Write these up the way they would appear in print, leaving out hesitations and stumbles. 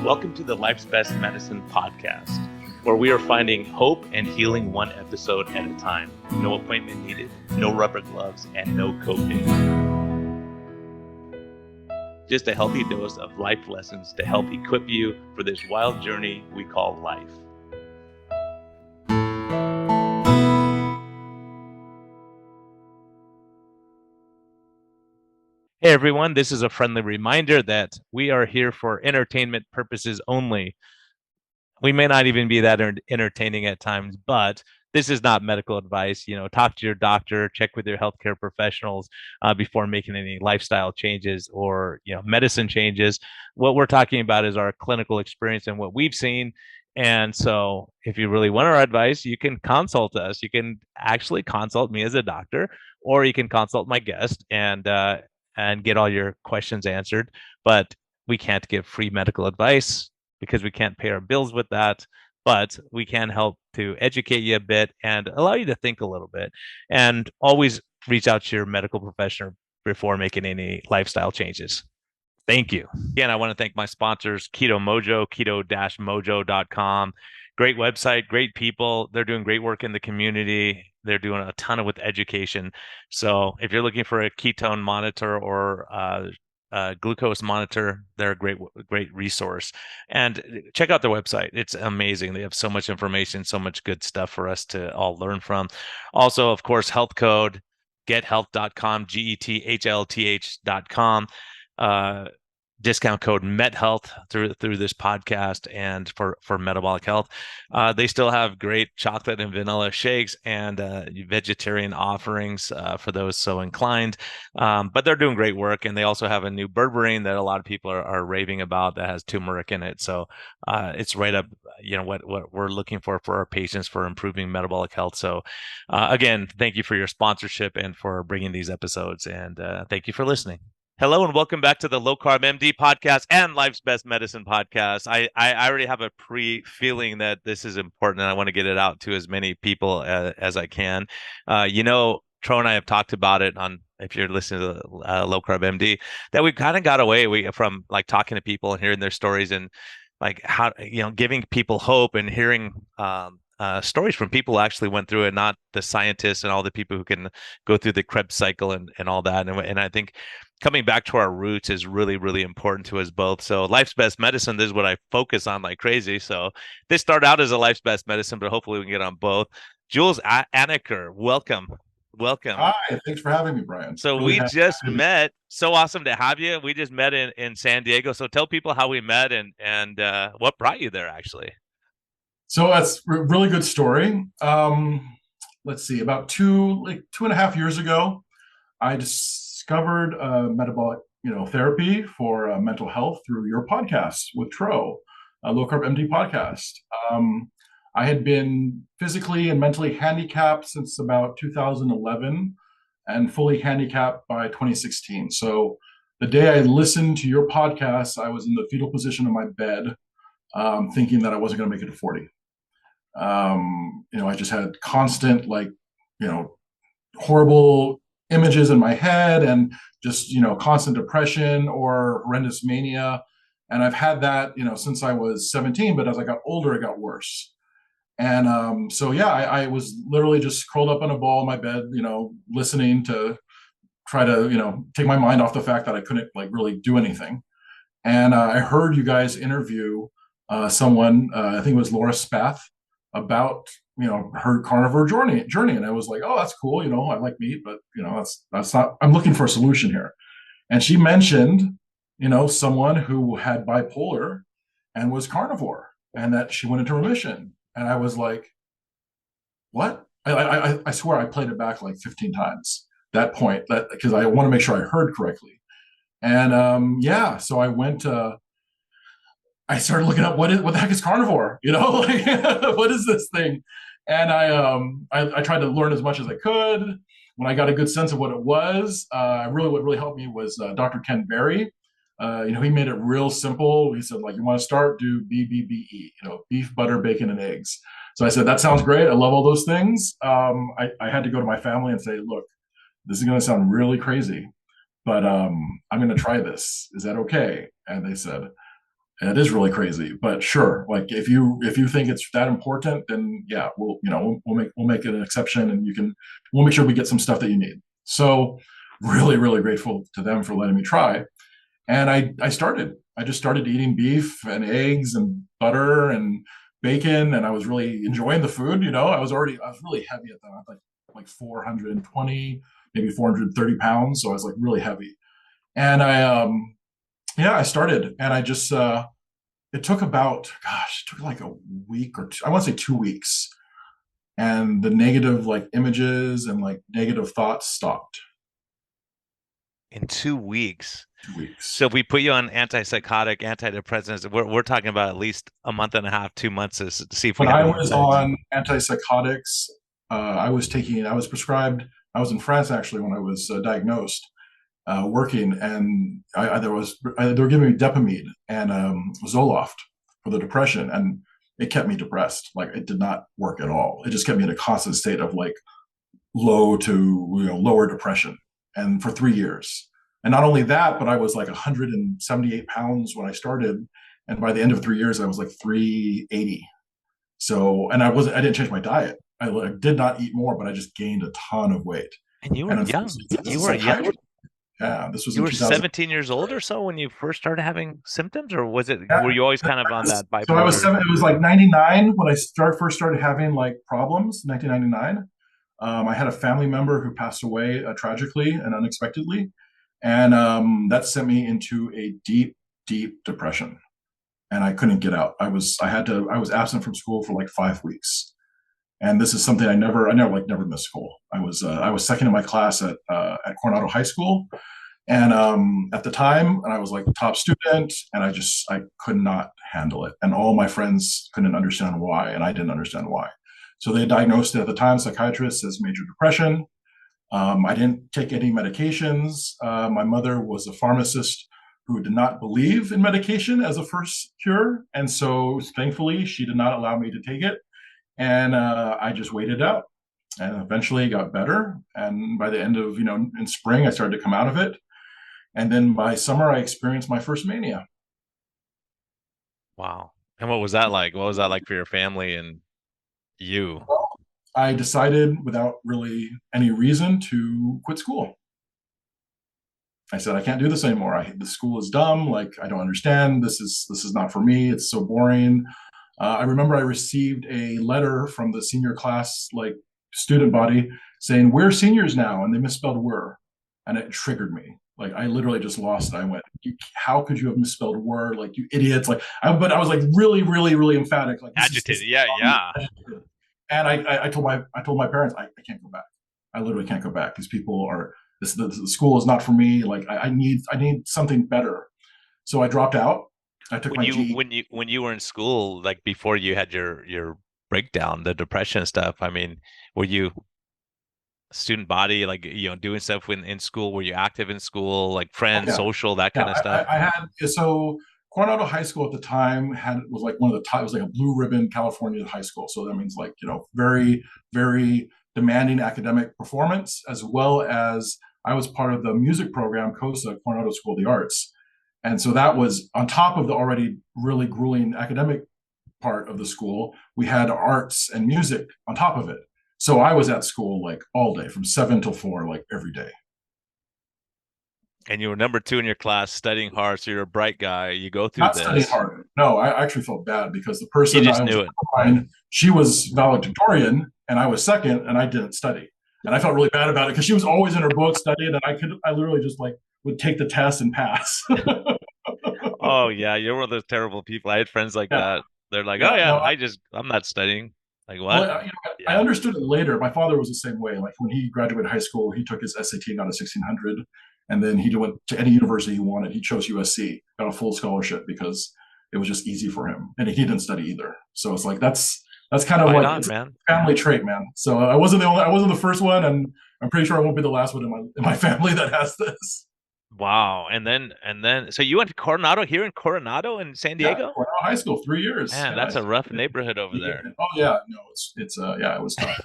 Welcome to the Life's Best Medicine podcast, where we are finding hope and healing one episode at a time. No appointment needed, no rubber gloves, and no coping. Just a healthy dose of life lessons to help equip you for this wild journey we call life. Hey everyone, this is a friendly reminder that we are here for entertainment purposes only. We may not even be that entertaining at times, but this is not medical advice. Talk to your doctor, check with your healthcare professionals before making any lifestyle changes or medicine changes. What we're talking about is our clinical experience and what we've seen. And so if you really want our advice, you can consult us. You can actually consult me as a doctor, or you can consult my guest and get all your questions answered. But we can't give free medical advice because we can't pay our bills with that. But we can help to educate you a bit and allow you to think a little bit. And always reach out to your medical professional before making any lifestyle changes. Thank you. Again, I want to thank my sponsors, Keto Mojo, keto-mojo.com. Great website, great people. They're doing great work in the community. They're doing a ton with education. So if you're looking for a ketone monitor or glucose monitor, they're a great resource. And check out their website. It's amazing. They have so much information, so much good stuff for us to all learn from. Also, of course, health code, gethealth.com, GETHLTH.com. Discount code MetHealth through this podcast and for metabolic health. They still have great chocolate and vanilla shakes and vegetarian offerings for those so inclined. But they're doing great work, and they also have a new berberine that a lot of people are raving about that has turmeric in it. So it's right up, what we're looking for our patients for improving metabolic health. So again, thank you for your sponsorship and for bringing these episodes, and thank you for listening. Hello and welcome back to the Low Carb MD podcast and Life's Best Medicine podcast. I already have a pre-feeling that this is important, and I want to get it out to as many people as I can. Tro and I have talked about it on, if you're listening to Low Carb MD, that we kind of got away from like talking to people and hearing their stories and like how, giving people hope and hearing stories from people who actually went through it, not the scientists and all the people who can go through the Krebs cycle and all that. And I think coming back to our roots is really, really important to us both. So Life's Best Medicine, this is what I focus on like crazy. So this started out as a Life's Best Medicine, but hopefully we can get on both. Jules Anacker, welcome. Hi, thanks for having me, Brian. So really we just met. So awesome to have you. We just met in San Diego. So tell people how we met and what brought you there, actually. So that's a really good story. Let's see, about two and a half years ago, I discovered metabolic therapy for mental health through your podcast with Tro, Low Carb MD podcast. I had been physically and mentally handicapped since about 2011 and fully handicapped by 2016. So the day I listened to your podcast, I was in the fetal position of my bed, thinking that I wasn't going to make it to 40. I just had constant, horrible images in my head and just, constant depression or horrendous mania. And I've had that, since I was 17, but as I got older, it got worse. And I was literally just curled up on a ball in my bed, listening to try to, take my mind off the fact that I couldn't really do anything. And I heard you guys interview someone, I think it was Laura Spath, about her carnivore journey, and I was like, oh, that's cool. I like meat, but that's not. I'm looking for a solution here. And she mentioned, someone who had bipolar and was carnivore, and that she went into remission. And I was like, what? I swear I played it back like 15 times. That point, that because I want to make sure I heard correctly. And so I went. I started looking up what the heck is carnivore, what is this thing? And I tried to learn as much as I could. When I got a good sense of what it was, what really helped me was Dr. Ken Berry. He made it real simple. He said, you want to start, do BBBE, beef, butter, bacon, and eggs. So I said, that sounds great. I love all those things. I had to go to my family and say, look, this is going to sound really crazy, but I'm going to try this. Is that okay? And they said, It is really crazy, but sure. Like if you think it's that important, then yeah, we'll make it an exception, and we'll make sure we get some stuff that you need. So really, really grateful to them for letting me try. And I just started eating beef and eggs and butter and bacon, and I was really enjoying the food. I was really heavy at that. I was like 420, maybe 430 pounds. So I was like really heavy. And I started, and I just it took about, gosh, it took like a week or two, I want to say 2 weeks. And the negative like images and like negative thoughts stopped. In 2 weeks. 2 weeks. So if we put you on antipsychotic, antidepressants, we're talking about at least a month and a half, 2 months to see if we When have I any was effects. on antipsychotics, I was prescribed, I was in France actually when I was diagnosed, working, and they were giving me dopamine and Zoloft for the depression, and it kept me depressed. Like it did not work at all. It just kept me in a constant state of like low to lower depression, and for 3 years. And not only that, but I was like 178 pounds when I started, and by the end of 3 years, I was like 380. So, and I didn't change my diet. I like, did not eat more, but I just gained a ton of weight. And you were And young. unfortunately, this You is were young. psychiatry. Yeah, this was You in were 2000. 17 years old or so when you first started having symptoms, or were Yeah. you always kind of on that So I was bipolar? seven. It was like 99 when I first started having like problems. 1999. I had a family member who passed away tragically and unexpectedly, and that sent me into a deep, deep depression. And I couldn't get out. I was absent from school for like 5 weeks. And this is something I never missed school. I was second in my class at Coronado High School, and at the time, and I was like the top student, and I could not handle it, and all my friends couldn't understand why, and I didn't understand why. So they diagnosed it at the time, psychiatrists, as major depression. I didn't take any medications. My mother was a pharmacist who did not believe in medication as a first cure, and so thankfully she did not allow me to take it, and I just waited out, and eventually it got better. And by the end of in spring, I started to come out of it, and then by summer, I experienced my first mania. Wow. And what was that like? What was that like for your family and you? Well, I decided without really any reason to quit school. I said I can't do this anymore. The school is dumb. Like I don't understand. This is not for me. It's so boring. I remember I received a letter from the senior class, like student body, saying we're seniors now, and they misspelled "were," and it triggered me. Like I literally just lost it. I went, "How could you have misspelled "were"? Like you idiots!" But I was like really, really, really emphatic. Like this Agitated. is Yeah, yeah. wrong. And I told my parents I can't go back. I literally can't go back. These people are the school is not for me. Like I need something better. So I dropped out. I took When my you GED. when you when you were in school, like before you had your breakdown, the depression stuff, I mean, were you student body, like doing stuff in school? Were you active in school, like Oh friends, yeah, social, that yeah. kind of stuff? I had so Coronado High School at the time had was like one of the top. It was like a blue ribbon California high school. So that means like very very demanding academic performance, as well as I was part of the music program, COSA, Coronado School of the Arts, and so that was on top of the already really grueling academic part of the school. We had arts and music on top of it. So I was at school like all day from 7 till 4, like every day. And you were number two in your class, studying hard, so you're a bright guy. You go through Not studying this. hard. No, I actually felt bad because the You person just I was knew it. behind, she was valedictorian and I was second, and I didn't study. And I felt really bad about it because she was always in her book studying, and I literally just like would take the test and pass. Oh yeah, you're one of those terrible people. I had friends like Yeah, that. They're like, oh yeah. yeah, No, I'm not studying. Like well, what? I Yeah. understood it later. My father was the same way. Like when he graduated high school, he took his SAT and got a 1600, and then he went to any university he wanted. He chose USC, got a full scholarship because it was just easy for him, and he didn't study either. So it's like that's kind of Right like on, it's man. a family trait, man. So I wasn't the first one, and I'm pretty sure I won't be the last one in my family that has this. Wow. And then so you went to Coronado here in Coronado in San Yeah, Diego? Coronado High School, 3 years. Man, Yeah, that's a rough neighborhood over there. oh yeah, no, it's yeah, it was tough.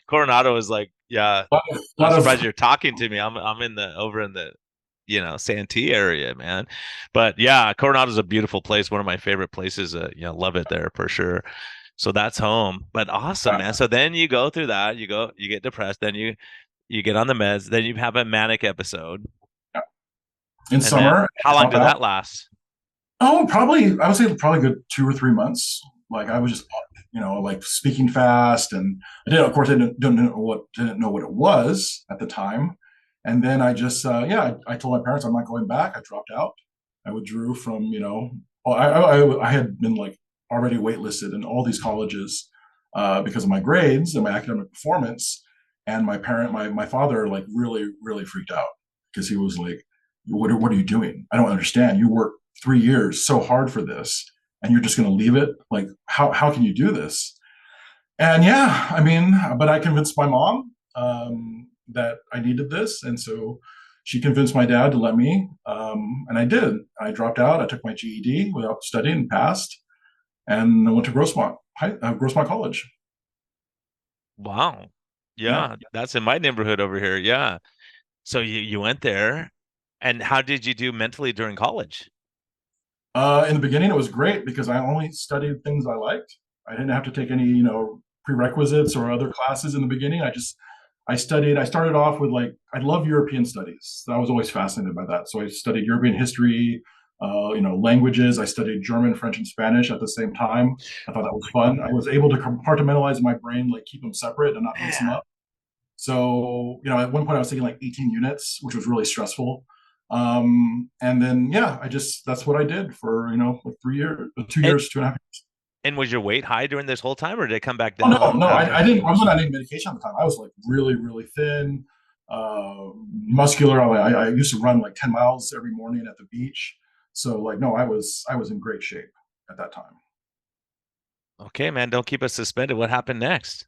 Coronado is like, yeah. A lot I'm of surprised you're talking to me. I'm in the over in the Santee area, man. But yeah, Coronado's a beautiful place. One of my favorite places. Love it there for sure. So that's home. But awesome, man. So then you go through that, you get depressed, then you get on the meds, then you have a manic episode. In And then summer, how long drop did out. that last? Oh, probably, I would say probably good 2 or 3 months. Like I was just, like speaking fast, and I did, of course, I didn't know what it was at the time. And then I just, yeah, I told my parents I'm not going back. I dropped out. I withdrew from, well, I had been like already waitlisted in all these colleges because of my grades and my academic performance. And my father, like really, really freaked out because he was like, what are you doing? I don't understand. You worked 3 years so hard for this, and you're just going to leave it? Like, how can you do this? And yeah, I mean, but I convinced my mom that I needed this, and so she convinced my dad to let me, and I did. I dropped out. I took my GED without studying and passed, and I went to Grossmont College. Wow. Yeah. Yeah, that's in my neighborhood over here. Yeah. So you went there, and how did you do mentally during college? In the beginning, it was great because I only studied things I liked. I didn't have to take any, prerequisites or other classes in the beginning. I studied. I started off with like I love European studies. I was always fascinated by that. So I studied European history, languages. I studied German, French, and Spanish at the same time. I thought that was fun. I was able to compartmentalize my brain, like keep them separate and not mix them Yeah. up. So, at one point I was taking like 18 units, which was really stressful. And then, yeah, that's what I did for, like 3 years, two And years, 2.5 years. and was your weight high during this whole time, or did it come back Oh, no, down no, after? I wasn't on any medication at the time. I was like really, really thin, muscular. I used to run like 10 miles every morning at the beach. So like, no, I was in great shape at that time. Okay, man, don't keep us suspended. What happened next?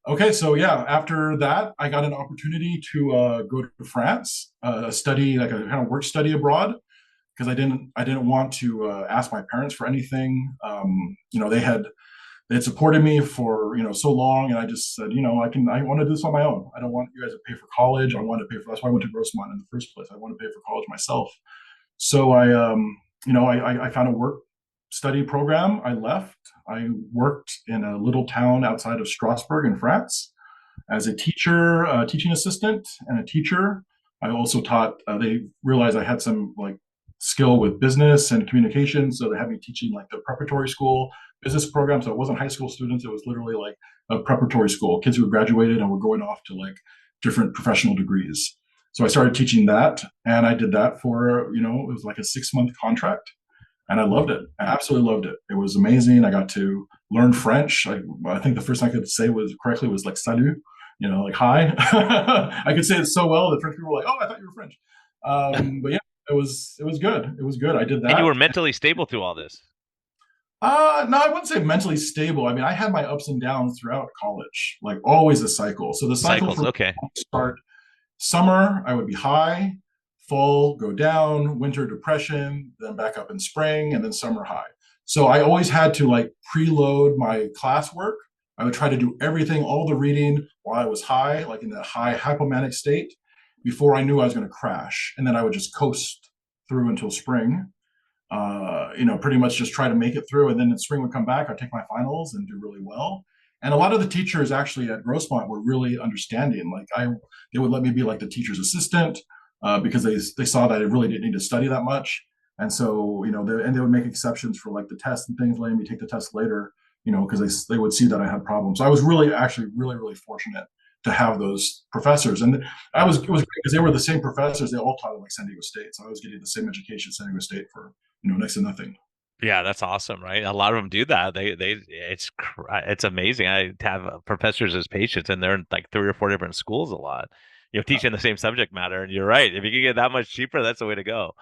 Okay, so yeah, after that, I got an opportunity to go to France, study like a kind of work study abroad because I didn't want to ask my parents for anything. They had supported me for so long, and I just said, I want to do this on my own. I don't want you guys to pay for college. I want to pay for that's why I went to Grossmont in the first place. I want to pay for college myself. So I found a work study program. I left. I worked in a little town outside of Strasbourg in France as a teacher, teaching assistant, and a teacher. I also taught. They realized I had some like skill with business and communication, so they had me teaching like the preparatory school business program. So it wasn't high school students; it was literally like a preparatory school, kids who had graduated and were going off to like different professional degrees. So I started teaching that, and I did that for it was like a 6 month contract, and I loved it. I absolutely loved it. It was amazing. I got to learn French. I think the first thing I could say was correctly was like salut, like hi. I could say it so well that French people were like, "Oh, I thought you were French." But yeah, it was good. It was good. I did And you that. were mentally stable through all this. No, I wouldn't say mentally stable. I mean, I had my ups and downs throughout college, like always a cycle. So the cycle Cycles. for me Okay. would start summer, I would be high, fall, go down, winter depression, then back up in spring, and then summer high. So I always had to like preload my classwork. I would try to do everything, all the reading while I was high, like in that high hypomanic state, before I knew I was going to crash. And then I would just coast through until spring, pretty much just try to make it through. And then in spring would come back, I'd take my finals and do really well. And a lot of the teachers actually at Grossmont were really understanding. They would let me be like the teacher's assistant because they saw that I really didn't need to study that much. And so, they would make exceptions for like the tests and things, letting me take the test later, because they would see that I had problems. So I was really, actually, really, really fortunate to have those professors. And it was great because they were the same professors. They all taught at like San Diego State. So I was getting the same education at San Diego State for, next to nothing. Yeah, that's awesome, right? A lot of them do that. It's amazing. I have professors as patients, and they're in like three or four different schools a lot. Teaching the same subject matter. And you're right. If you can get that much cheaper, that's the way to go.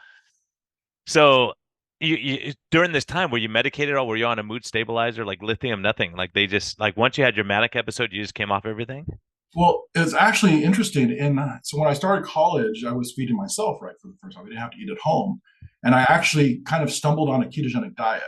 So you during this time, were you medicated or were you on a mood stabilizer like lithium? Nothing. Like they just like once you had your manic episode, you just came off everything. Well, it's actually interesting. And so when I started college, I was feeding myself right for the first time. I didn't have to eat at home. And I actually kind of stumbled on a ketogenic diet.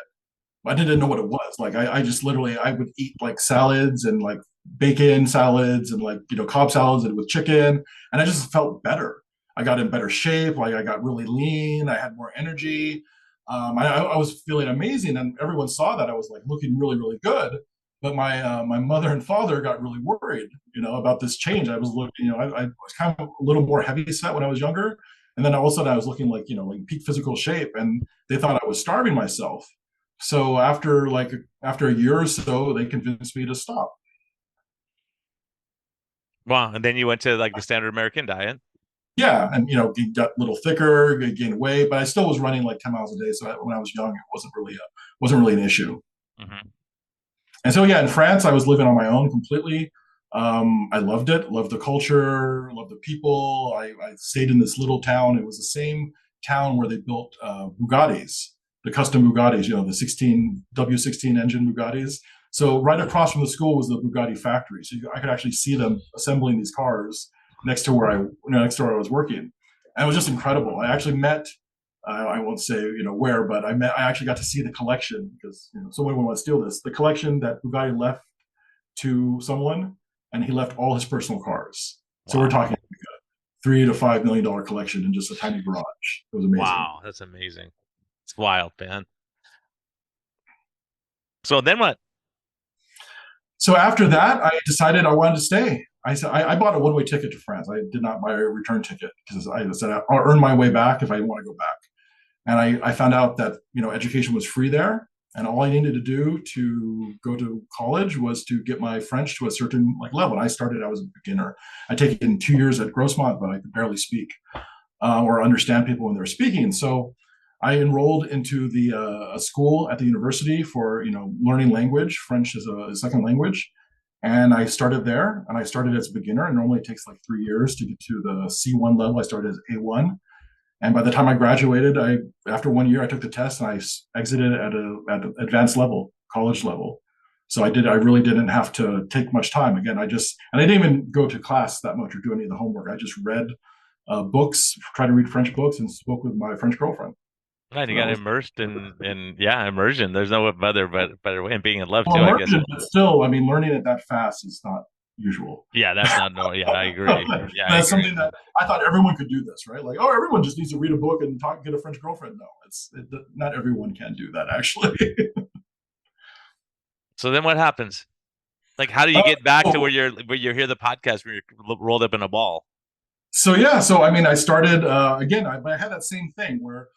I didn't know what it was. Like I just literally I would eat like salads and like bacon salads and like Cobb salads and with chicken, and I just felt better. I got in better shape. Like I got really lean. I had more energy. I was feeling amazing, and everyone saw that I was like looking really, really good. But my mother and father got really worried, about this change. I was looking, I was kind of a little more heavy set when I was younger, and then all of a sudden I was looking like like peak physical shape, and they thought I was starving myself. So after a year or so, they convinced me to stop. Wow. And then you went to like the standard American diet. Yeah, and got a little thicker, gained weight, but I still was running like 10 miles a day. So when I was young, it wasn't really an issue. Hmm. And so yeah, in France, I was living on my own completely. I loved it, loved the culture, loved the people. I stayed in this little town. It was the same town where they built Bugattis, the custom Bugattis, the 16 W16 engine Bugattis. So right across from the school was the Bugatti factory. So I could actually see them assembling these cars next to where I was working, and it was just incredible. I actually met. I won't say where, but I actually got to see the collection because someone would want to steal this. The collection that Bugatti left to someone, and he left all his personal cars. So we're Wow. talking like a $3 to $5 million collection in just a tiny garage. It was amazing. Wow. That's amazing. It's wild, man. So then what? So after that, I decided I wanted to stay. I said I bought a one-way ticket to France. I did not buy a return ticket because I said I'll earn my way back if I want to go back. And I found out that education was free there, and all I needed to do to go to college was to get my French to a certain level. And I was a beginner. I take it in 2 years at Grossmont, but I could barely speak or understand people when they're speaking. And so I enrolled into the a school at the university for learning language, French as a second language, and I started there. And I started as a beginner. And normally it takes like 3 years to get to the C1 level. I started as A1, and by the time I graduated, after 1 year I took the test and I exited at an advanced level, college level. So I really didn't have to take much time. Again, I didn't even go to class that much or do any of the homework. I just read books, tried to read French books, and spoke with my French girlfriend. Right, So you that got was immersed in yeah, immersion. There's no better way, and being in love well, too, I guess. immersion, but still, I mean, learning it that fast is not usual. Yeah, that's not no. Yeah, I agree. Yeah, I That's agree. something that I thought everyone could do this, right? Like, oh, everyone just needs to read a book and get a French girlfriend. No, not everyone can do that, actually. So then what happens? Like, how do you get back to so, where you hear the podcast where you're rolled up in a ball? so yeah, so I mean, I started again. I had that same thing where,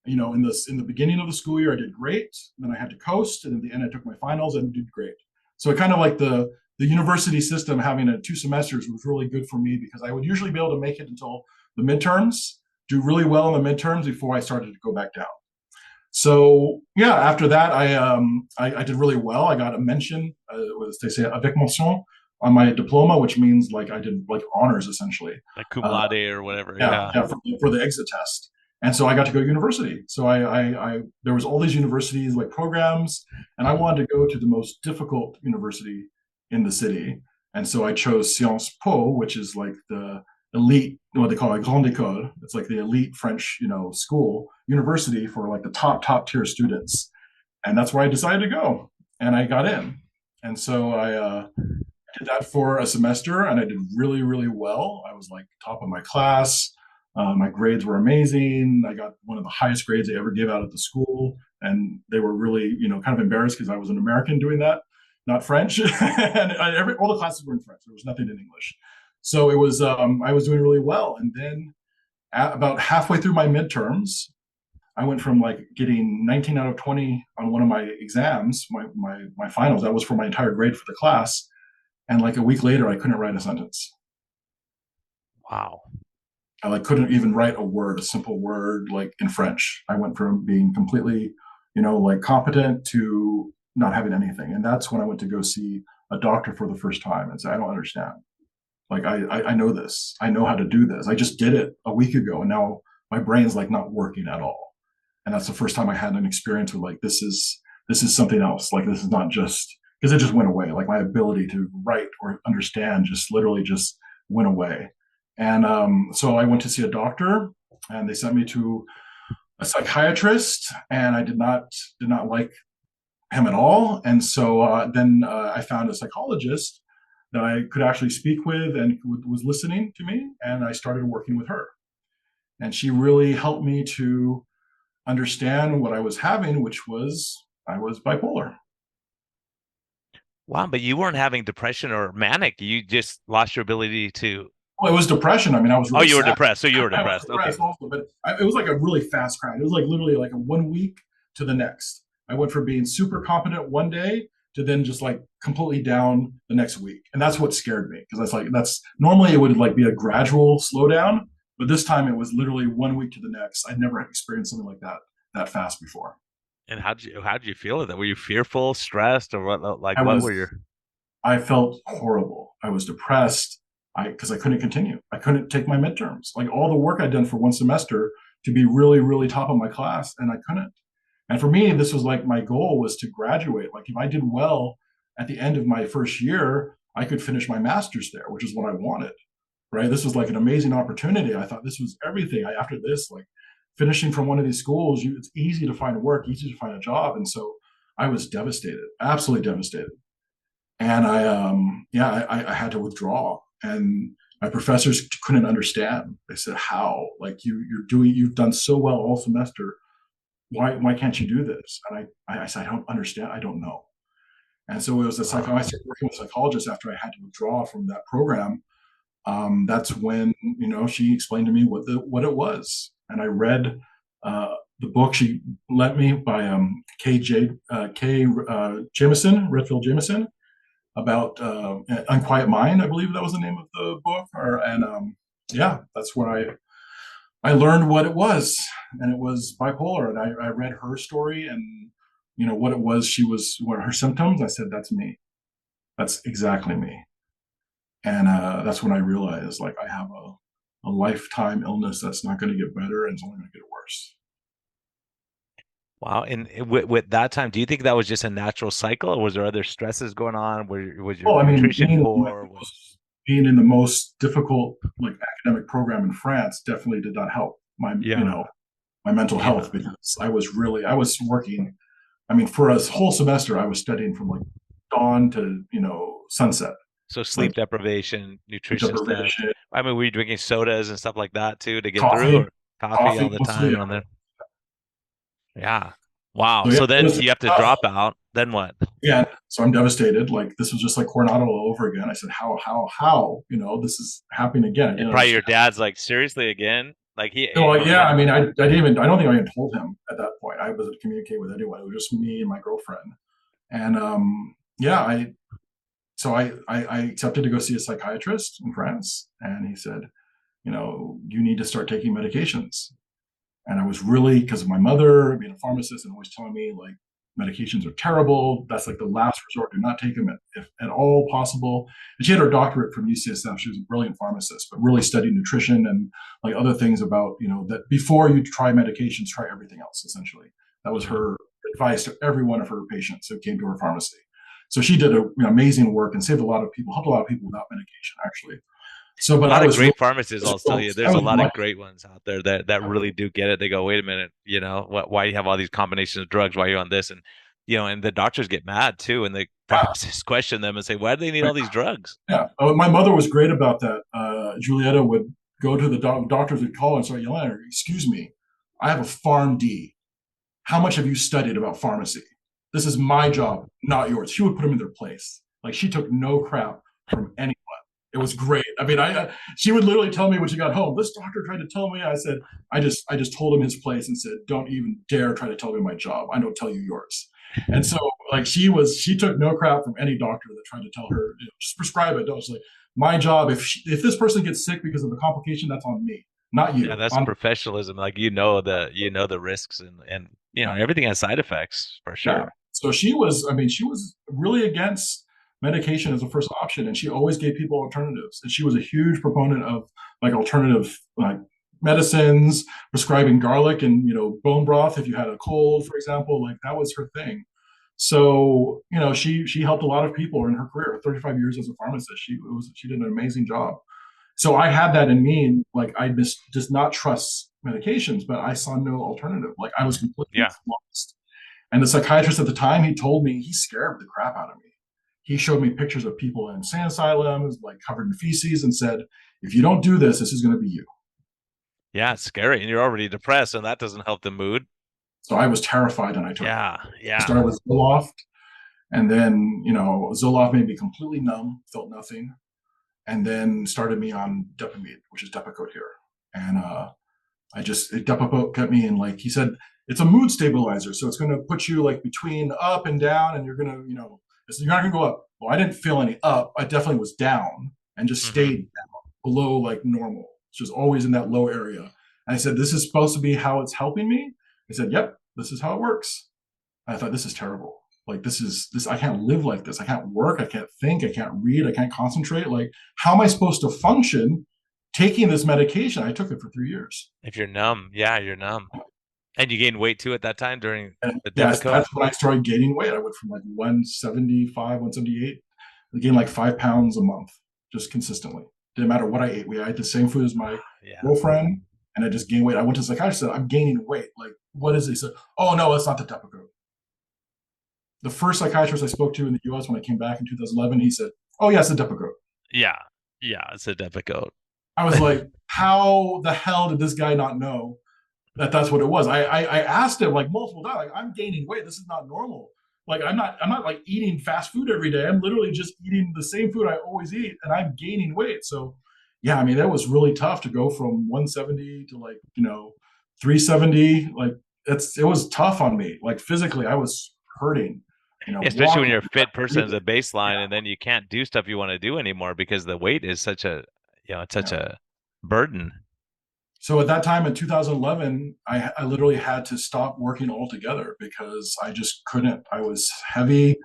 in the beginning of the school year, I did great. Then I had to coast, and in the end, I took my finals and did great. So it kind of like the university system having 2 semesters was really good for me because I would usually be able to make it until the midterms, do really well in the midterms before I started to go back down. So yeah, after that, I did really well. I got a mention, was they say avec mention on my diploma, which means like I did like honors essentially. Like cum Uh, laude or whatever. yeah, Yeah. yeah, for the exit test. And so I got to go to university. So there was all these universities like programs, and I wanted to go to the most difficult university in the city. And so I chose Sciences Po, which is like the elite, what they call a grande école. It's like the elite French, school university for like the top tier students. And that's where I decided to go, and I got in. And so I did that for a semester, and I did really, really well. I was like top of my class. My grades were amazing. I got one of the highest grades they ever gave out at the school, and they were really, kind of embarrassed because I was an American doing that, not French. And all the classes were in French. There was nothing in English. So it was I was doing really well, and then about halfway through my midterms, I went from like getting 19 out of 20 on one of my exams, my finals. That was for my entire grade for the class, and like a week later, I couldn't write a sentence. Wow. I like couldn't even write a word, a simple word like in French. I went from being completely, like competent to not having anything. And that's when I went to go see a doctor for the first time and say, I don't understand. Like I know this. I know how to do this. I just did it a week ago, and now my brain's like not working at all. And that's the first time I had an experience with like this is something else. Like this is not just because it just went away. Like my ability to write or understand just literally just went away. And so I went to see a doctor, and they sent me to a psychiatrist, and I did not like him at all. And so then I found a psychologist that I could actually speak with and was listening to me, and I started working with her. And she really helped me to understand what I was having, which was I was bipolar. Wow, but you weren't having depression or manic. You just lost your ability to. Well, it was depression. I mean, I was Oh, really you were sad. depressed. So you were I was depressed. Okay. depressed also, but it was like a really fast crash. It was like literally like a 1 week to the next. I went from being super competent one day to then just like completely down the next week. And that's what scared me because that's like, that's normally it would like be a gradual slowdown, but this time it was literally 1 week to the next. I'd never experienced something like that fast before. And how did you feel at that? Were you fearful, stressed, or what? Like I what were was your? I felt horrible. I was depressed. Because I couldn't continue. I couldn't take my midterms. Like all the work I'd done for one semester to be really, really top of my class, and I couldn't. And for me, this was like my goal was to graduate. Like if I did well at the end of my first year, I could finish my master's there, which is what I wanted. Right. This was like an amazing opportunity. I thought this was everything. After this, like finishing from one of these schools, it's easy to find work, easy to find a job. And so I was devastated, absolutely devastated. And I had to withdraw. And my professors couldn't understand. They said, "How? Like you've done so well all semester. Why can't you do this?" And I said, "I don't understand. I don't know." And so it was I started working with psychologists after I had to withdraw from that program. That's when she explained to me what it was, and I read the book she lent me by K. Redfield Jameson about Unquiet Mind. I believe that was the name of the book. Yeah, that's where I learned what it was, and it was bipolar. And I read her story and what it was. What her symptoms. I said, "That's me. That's exactly me." And that's when I realized like I have a lifetime illness that's not going to get better and it's only going to get worse. Wow. And with that time, do you think that was just a natural cycle, or was there other stresses going on? Was your Well, I mean, nutrition poor? being in the most difficult like academic program in France definitely did not help Yeah. my mental Yeah. health because I was working. I mean, for a whole semester, I was studying from like dawn to sunset, So like sleep deprivation, nutrition stuff. deprivation, I mean, were you drinking sodas and stuff like that too to get through, coffee, or coffee all the mostly. time on there? Yeah. Wow. So yeah, So it then was you have to tough. drop out. Then what? Yeah, so I'm devastated. Like this was just like Coronado all over again. I said, how? This is happening again. I And didn't probably your understand. dad's like, seriously again? Like Well, he yeah, kind I of. mean, I didn't even. I don't think I even told him at that point. I wasn't communicating with anyone. It was just me and my girlfriend. And yeah, I accepted to go see a psychiatrist in France, and he said, you need to start taking medications. And I was really, because of my mother being a pharmacist and always telling me like medications are terrible. That's like the last resort. Do not take them if at all possible. And she had her doctorate from UCSF. She was a brilliant pharmacist, but really studied nutrition and like other things about, that before you try medications, try everything else, essentially. That was Mhm. her advice to every one of her patients who came to her pharmacy. So she did amazing work and saved a lot of people, helped a lot of people without medication, actually. So, A but lot of great pharmacists, I'll tell you. I There's a was lot of great ones out there that really do get it. They go, wait a minute, why you have all these combinations of drugs? Why are you on this? And the doctors get mad too, and the yeah, pharmacists question them and say, why do they need all these drugs? yeah. My mother was great about that. Julietta would go to the doctors would call and start yelling at her, "Excuse me, I have a PharmD. How much have you studied about pharmacy? This is my job, not yours." She would put them in their place. Like she took no crap from anyone. It was great. I mean, she would literally tell me when she got home, "This doctor tried to tell me." I said, I just told him his place and said, "Don't even dare try to tell me my job. I don't tell you yours." And so, like, she took no crap from any doctor that tried to tell her, just prescribe it. I was like, my job. If this person gets sick because of a complication, that's on me, not Yeah, you. that's On professionalism. Like the risks and everything has side effects for Yeah. sure. So she was really against medication as a first option, and she always gave people alternatives. And she was a huge proponent of like alternative like medicines, prescribing garlic and bone broth if you had a cold, for example. Like that was her thing. So she helped a lot of people in her career. 35 years as a pharmacist, she did an amazing job. So I had that in me, like I just not trust medications, but I saw no alternative. Like I was completely Yeah. lost. And the psychiatrist at the time, he told me, he scared the crap out of me. He showed me pictures of people in insane asylums, like covered in feces, and said, "If you don't do this, this is going to be you." Yeah, it's scary. And you're already depressed, and that doesn't help the mood. So I was terrified, and I took it. Yeah, I yeah. started with Zoloft, and then Zoloft made me completely numb, felt nothing, and then started me on Depamine, which is Depakote here. And Depakote kept me in, like he said, it's a mood stabilizer, so it's going to put you like between up and down, and you're going to you're not going to go up. Well, I didn't feel any up. I definitely was down and just Hmm. stayed down below like normal. It's just always in that low area. And I said, this is supposed to be how it's helping me. He said, yep, this is how it works. And I thought, this is terrible. Like, this, I can't live like this. I can't work. I can't think. I can't read. I can't concentrate. Like, how am I supposed to function taking this medication? I took it for 3 years. If you're numb, yeah, you're numb. And you gained weight too at that time during And the yes, Depakote? that's when I started gaining weight. I went from like 175, 178. I gained like 5 pounds a month, just consistently. Didn't matter what I ate. I ate the same food as my Yeah. girlfriend, and I just gained weight. I went to the psychiatrist and said, I'm gaining weight. Like, what is it? He said, oh, no, it's not the Depakote. The first psychiatrist I spoke to in the US when I came back in 2011, he said, oh, yes, the Depakote. Yeah. Yeah, it's a Depakote. I was like, how the hell did this guy not know that's what it was? I asked him like multiple times, like, I'm gaining weight. This is not normal. Like, I'm not like eating fast food every day. I'm literally just eating the same food I always eat, and I'm gaining weight. So yeah, I mean, that was really tough to go from 170 to like 370. Like, it was tough on me. Like, physically, I was hurting. Especially when Walking. you're a fit person as a baseline, Yeah, and then you can't do stuff you want to do anymore because the weight is such a, it's such yeah. a burden. So at that time in 2011, I literally had to stop working altogether because I just couldn't. I was heavy.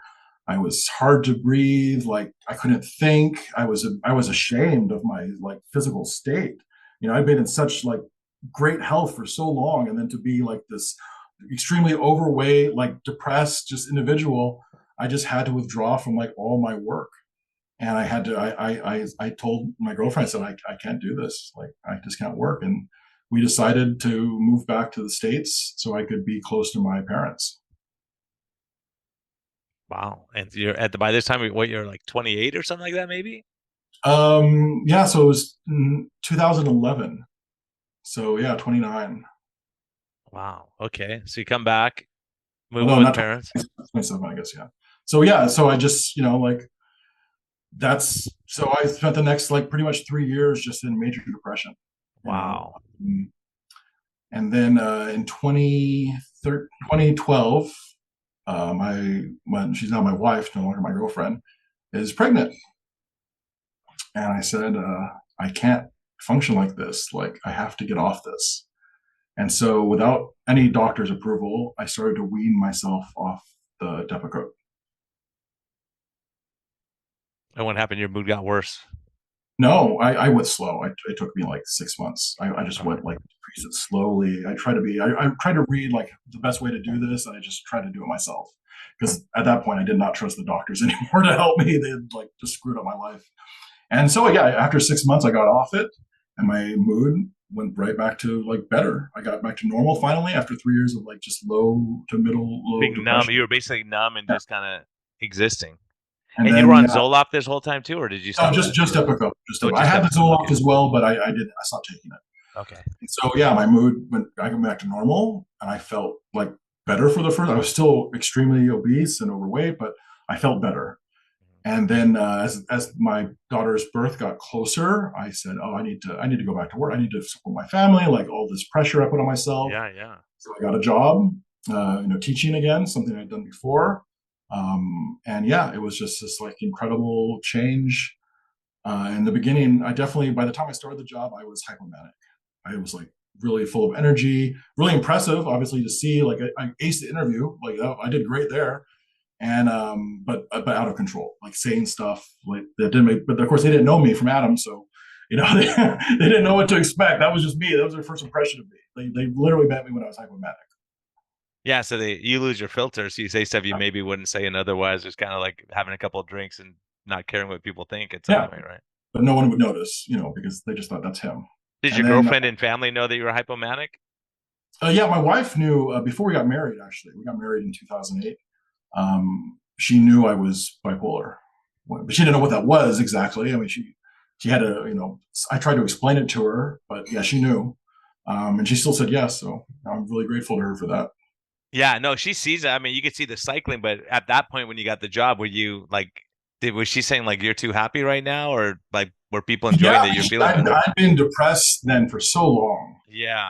I was hard to breathe. Like, I couldn't think. I was ashamed of my like physical state. I'd been in such like great health for so long, and then to be like this extremely overweight, like depressed, just individual, I just had to withdraw from like all my work. And I had to. I told my girlfriend, I said, I can't do this. Like, I just can't work. And we decided to move back to the States so I could be close to my parents. Wow. And you're by this time, what, you're like 28 or something like that, maybe? Yeah, so it was 2011. So yeah, 29. Wow. Okay. So you come back, Well, move in no, with not parents. 27, I guess. Yeah. So yeah, so I just, like so I spent the next like pretty much 3 years just in major depression, you know. Wow. And then in 2012, when she's now my wife, no longer my girlfriend, is pregnant. And I said, I can't function like this. Like, I have to get off this. And so, without any doctor's approval, I started to wean myself off the Depakote. And what happened? Your mood got worse. No, I went slow. It took me like 6 months. I just Okay. went like decrease it slowly. I tried to read like the best way to do this, and I just tried to do it myself. Because at that point, I did not trust the doctors anymore to help me. They had like just screwed up my life. And so yeah, after 6 months, I got off it, and my mood went right back to like better. I got back to normal finally after 3 years of like just low to middle low Being numb. depression. You were basically numb and Yeah. just kind of existing. And And you were then on yeah, Zoloft this whole time too, or did you no, stop just that? just Epico. Just Oh, Epico. I just had the Depakote. Zoloft Okay. as well, but I didn't. I stopped taking it. Okay. And so yeah, my mood went. I went back to normal, and I felt like better for the first. I was still extremely obese and overweight, but I felt better. And then as my daughter's birth got closer, I said, "Oh, I need to go back to work. I need to support my family. Like, all this pressure I put on myself." Yeah, yeah. So I got a job, teaching again, something I'd done before. And yeah, it was just this like incredible change. In the beginning, I definitely, by the time I started the job, I was hypomanic. I was like really full of energy, really impressive, obviously, to see. Like, I aced the interview, like, oh, I did great there. And but out of control, like saying stuff like that didn't make. But of course, they didn't know me from Adam, so they didn't know what to expect. That was just me. That was their first impression of me. They literally met me when I was hypomanic. Yeah, so you lose your filter, so you say stuff you maybe wouldn't say and otherwise. Just kind of like having a couple of drinks and not caring what people think at some Yeah, point, right? but no one would notice, because they just thought that's him. Did your And then girlfriend and family know that you were hypomanic? yeah, my wife knew before we got married. Actually, we got married in 2008. She knew I was bipolar, but she didn't know what that was exactly. I mean, she had to, I tried to explain it to her, but yeah, she knew. And she still said yes. So I'm really grateful to her for that. Yeah, no, she sees it. I mean, you could see the cycling, but at that point when you got the job, were you like, was she saying like you're too happy right now, or like were people enjoying Yeah, that you're feeling better? I'd been depressed then for so long. Yeah.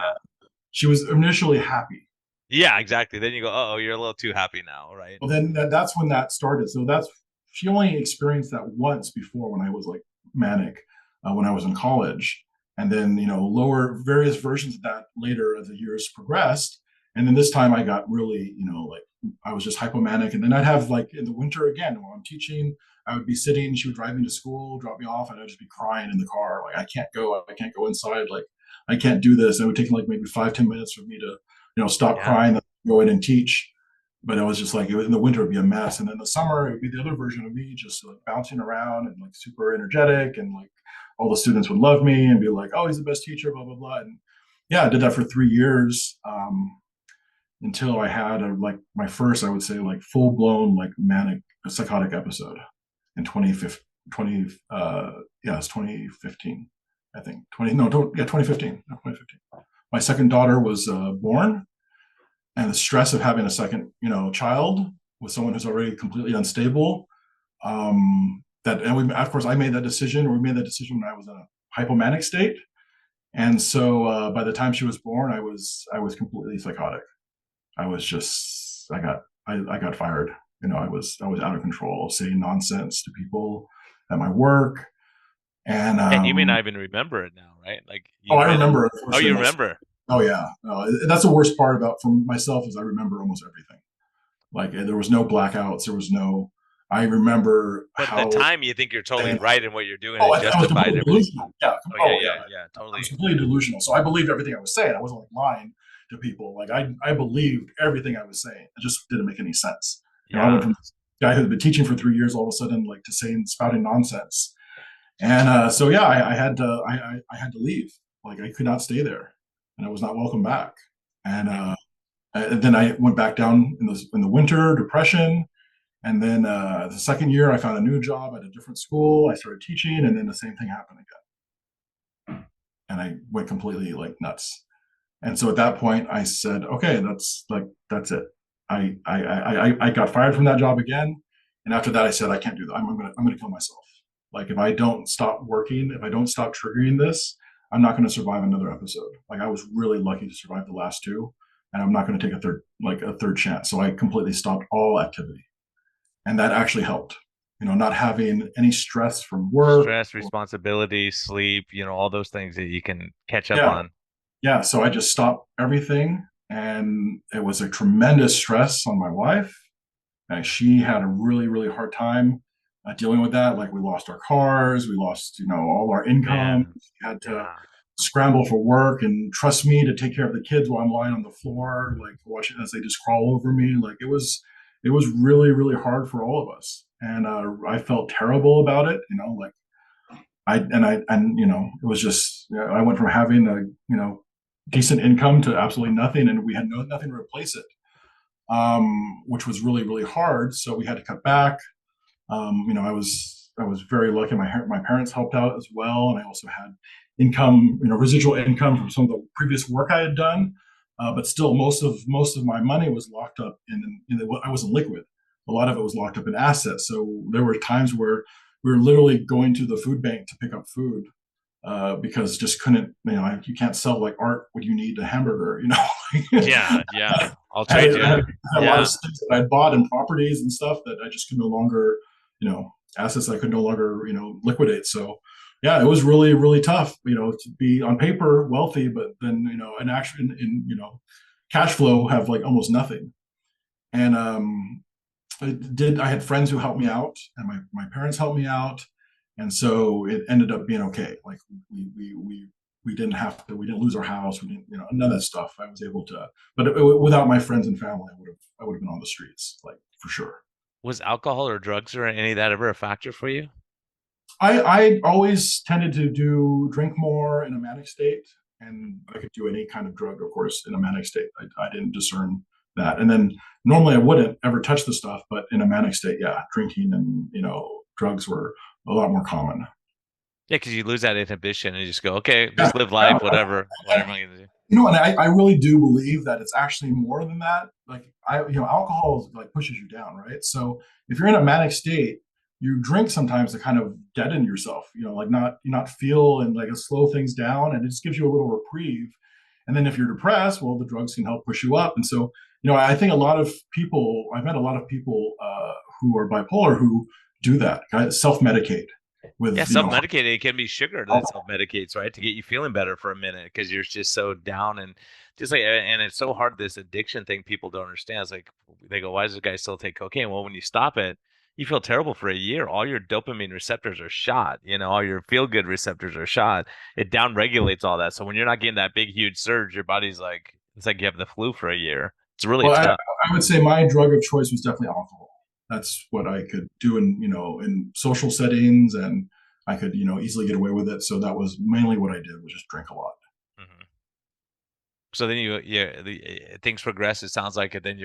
She was initially happy. Yeah, exactly. Then you go, oh, you're a little too happy now, right? Well, then that's when that started. So that's she only experienced that once before when I was like manic when I was in college, and then lower various versions of that later as the years progressed, and then this time I got really like I was just hypomanic, and then I'd have like in the winter again while I'm teaching. I would be sitting. She would drive me to school, drop me off, and I'd just be crying in the car, like I can't go inside, like I can't do this. It would take like maybe 5-10 minutes for me to stop Yeah. crying, go in and teach. But it was just like in the winter it'd be a mess, and then the summer it would be the other version of me, just like bouncing around and like super energetic, and like all the students would love me and be like, "Oh, he's the best teacher," blah blah blah. And yeah, I did that for 3 years until I had like my first, I would say, like full blown like manic psychotic episode in 2015. 20 yeah, it's 2015, I think. 20 no don't yeah 2015 no, 2015. My second daughter was born, and the stress of having a second child with someone who's already completely unstable. That and we of course I made that decision, or we made that decision when I was in a hypomanic state, and so by the time she was born, I was completely psychotic. I was just I got fired. I was out of control, saying nonsense to people at my work, and And you may not even remember it now, right? Like oh, you I admitted. remember Oh, unfortunately you most. remember. Oh yeah, no, that's the worst part about for myself is I remember almost everything. Like there was no blackouts. There was no. I remember But at the how. time you think you're totally And, right in what you're doing oh, and I was justifies completely everything. delusional. Yeah. Oh yeah, Oh yeah. yeah, yeah, I was totally. completely delusional. So I believed everything I was saying. I wasn't like lying to people. Like I believed everything I was saying. It just didn't make any sense. I went Yeah. from this guy who had been teaching for 3 years all of a sudden like to saying spouting nonsense. And so yeah, I had to I had to leave. Like I could not stay there, and I was not welcome back. And Hmm. and then I went back down in the winter depression. And then the second year, I found a new job at a different school. I started teaching, and then the same thing happened again, and I went completely like nuts. And so at that point, I said, "Okay, that's it." I got fired from that job again, and after that, I said, "I can't do that. I'm gonna kill myself. Like if I don't stop working, if I don't stop triggering this, I'm not going to survive another episode. Like I was really lucky to survive the last two, and I'm not going to take a third chance. So I completely stopped all activity, and that actually helped. Not having any stress from work. Stress, responsibility, sleep, all those things that you can catch up Yeah, on. yeah. So I just stopped everything, and it was a tremendous stress on my wife. And she had a really, really hard time dealing with that. Like we lost our cars, we lost, all our income. Man. We had to Yeah. scramble for work and trust me to take care of the kids while I'm lying on the floor, like watching as they just crawl over me. Like it was really, really hard for all of us. And I felt terrible about it, like it was just, I went from having a, decent income to absolutely nothing, and we had nothing to replace it, which was really, really hard. So we had to cut back. I was very lucky. My parents helped out as well, and I also had income, residual income from some of the previous work I had done. But still, most of my money was locked up I wasn't liquid. A lot of it was locked up in assets. So there were times where we were literally going to the food bank to pick up food because just couldn't. You can't sell like art what you need a hamburger. Yeah, yeah. I'll I had, trade I you. had, a lot of Yeah. things that I bought and properties and stuff that I just could no longer, assets I could no longer, liquidate. So, yeah, it was really, really tough, to be on paper wealthy, but then, in action, cash flow have like almost nothing. And I had friends who helped me out, and my parents helped me out. And so it ended up being okay. Like we didn't have to, we didn't lose our house. We didn't, none of that stuff. I was able to, but without my friends and family, I would have been on the streets, like for sure. Was alcohol or drugs or any of that ever a factor for you? I always tended to drink more in a manic state, and I could do any kind of drug, of course, in a manic state. I didn't discern that, and then normally I wouldn't ever touch the stuff, but in a manic state, yeah, drinking and drugs were a lot more common. Yeah, because you lose that inhibition and you just go, okay, Yeah, just live life, whatever, whatever I'm gonna do. And I really do believe that it's actually more than that. Like alcohol like pushes you down, right? So if you're in a manic state, you drink sometimes to kind of deaden yourself, like not feel and like slow things down, and it just gives you a little reprieve. And then if you're depressed, well, the drugs can help push you up. And so, I think I've met a lot of people who are bipolar who do that, kind of self-medicate Yeah, with, self-medicating, it can be sugar that alcohol. self-medicates, right? To get you feeling better for a minute because you're just so down and just like, and it's so hard, this addiction thing people don't understand. It's like they go, why does this guy still take cocaine? Well, when you stop it, you feel terrible for a year. All your dopamine receptors are shot, all your feel-good receptors are shot. It down-regulates all that. So when you're not getting that big, huge surge, your body's like, it's like you have the flu for a year. It's really Well, tough. I would say my drug of choice was definitely alcohol. That's what I could do in social settings, and I could easily get away with it. So that was mainly what I did, was just drink a lot. Mhm. So then things progress. It sounds like it. Then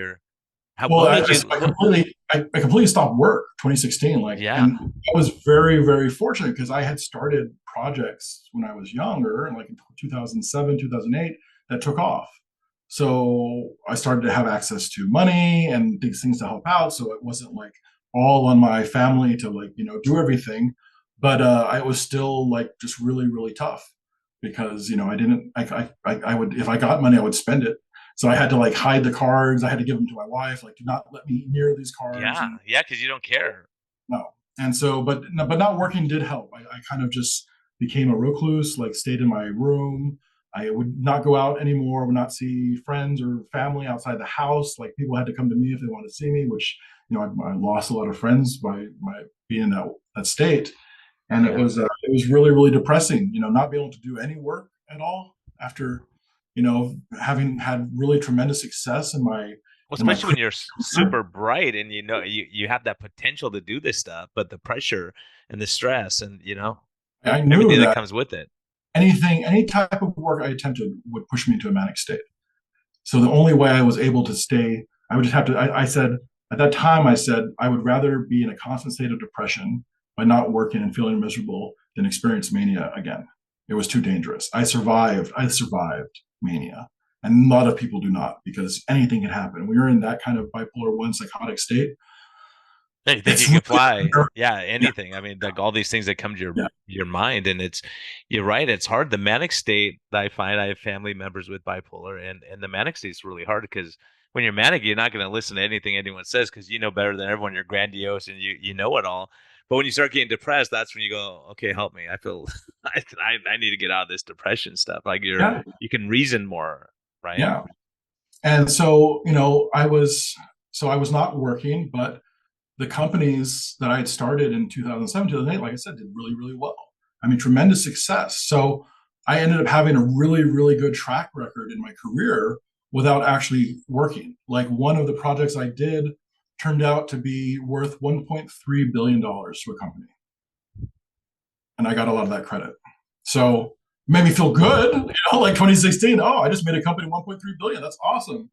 Well, what made you, I completely stopped work 2016. yeah. And I was very, very fortunate because I had started projects when I was younger, like in 2007, 2008, that took off. So I started to have access to money and these things to help out. So it wasn't like all on my family to do everything, but it was still like just really, really tough because I didn't I would, if I got money I would spend it. So I had to like hide the cards. I had to give them to my wife. Like, do not let me near these cards. Yeah, And yeah, because you don't care. no. And so, but no, but not working did help. I kind of just became a recluse. Like, stayed in my room. I would not go out anymore. Would not see friends or family outside the house. Like, people had to come to me if they wanted to see me. Which I lost a lot of friends by my being in that state. And Yeah. it was really, really depressing. Not being able to do any work at all after having had really tremendous success Well, in my especially when career. you're super bright and you have that potential to do this stuff, but the pressure and the stress and I knew everything that that comes with it. any type of work I attempted would push me into a manic state. So the only way I was able to stay, I would just have to. I said at that time, I said I would rather be in a constant state of depression by not working and feeling miserable than experience mania again. It was too dangerous. I survived. I survived mania, and a lot of people do not, because anything can happen. When you're in that kind of bipolar one psychotic state, You think it's you can really, fly? Yeah, yeah, anything. I mean, like all these things that come to your yeah, your mind, and you're right. It's hard. The manic state, I find, I have family members with bipolar, and the manic state is really hard because when you're manic, you're not going to listen to anything anyone says because you know better than everyone. You're grandiose and you know it all. But when you start getting depressed, that's when you go, okay, help me. I feel I need to get out of this depression stuff. Like yeah, you can reason more, right? yeah. And so, I was not working, but the companies that I had started in 2007, 2008, like I said, did really, really well. I mean, tremendous success. So I ended up having a really, really good track record in my career without actually working. Like, one of the projects I did turned out to be worth $1.3 billion to a company. And I got a lot of that credit. So it made me feel good, like 2016. Oh, I just made a company 1.3 billion. That's awesome.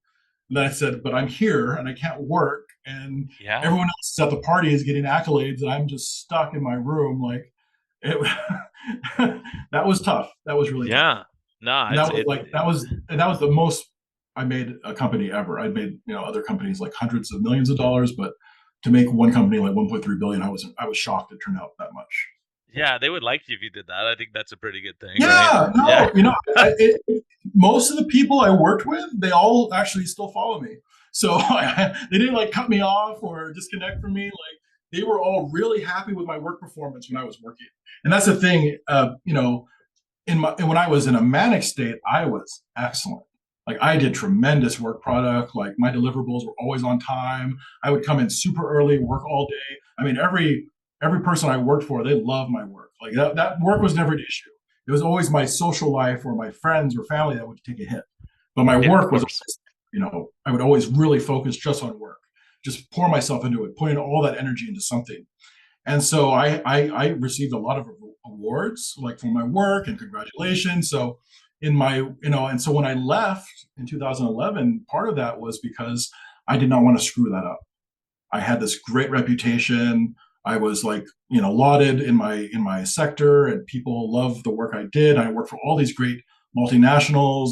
And then I said, but I'm here and I can't work. And Yeah. everyone else is at the party is getting accolades, and I'm just stuck in my room. Like, it, that was tough. That was really tough. Yeah. No, And it's that was the most I made a company ever. I made, other companies like hundreds of millions of dollars, but to make one company like 1.3 billion, I was shocked it turned out that much. yeah, they would like you if you did that. I think that's a pretty good thing, right? Yeah, Yeah. no, most of the people I worked with, they all actually still follow me. So they didn't like cut me off or disconnect from me. Like, they were all really happy with my work performance when I was working. And that's the thing, when I was in a manic state, I was excellent. Like, I did tremendous work product. Like, my deliverables were always on time. I would come in super early, work all day. I mean, every person I worked for, they loved my work. Like, that work was never an issue. It was always my social life or my friends or family that would take a hit. But my Yeah, of work was, course. I would always really focus just on work, just pour myself into it, putting all that energy into something. And so I received a lot of awards, like, for my work and congratulations. So and so when I left in 2011, part of that was because I did not want to screw that up. I had this great reputation. I was, like, lauded in my sector, and people loved the work I did. I worked for all these great multinationals,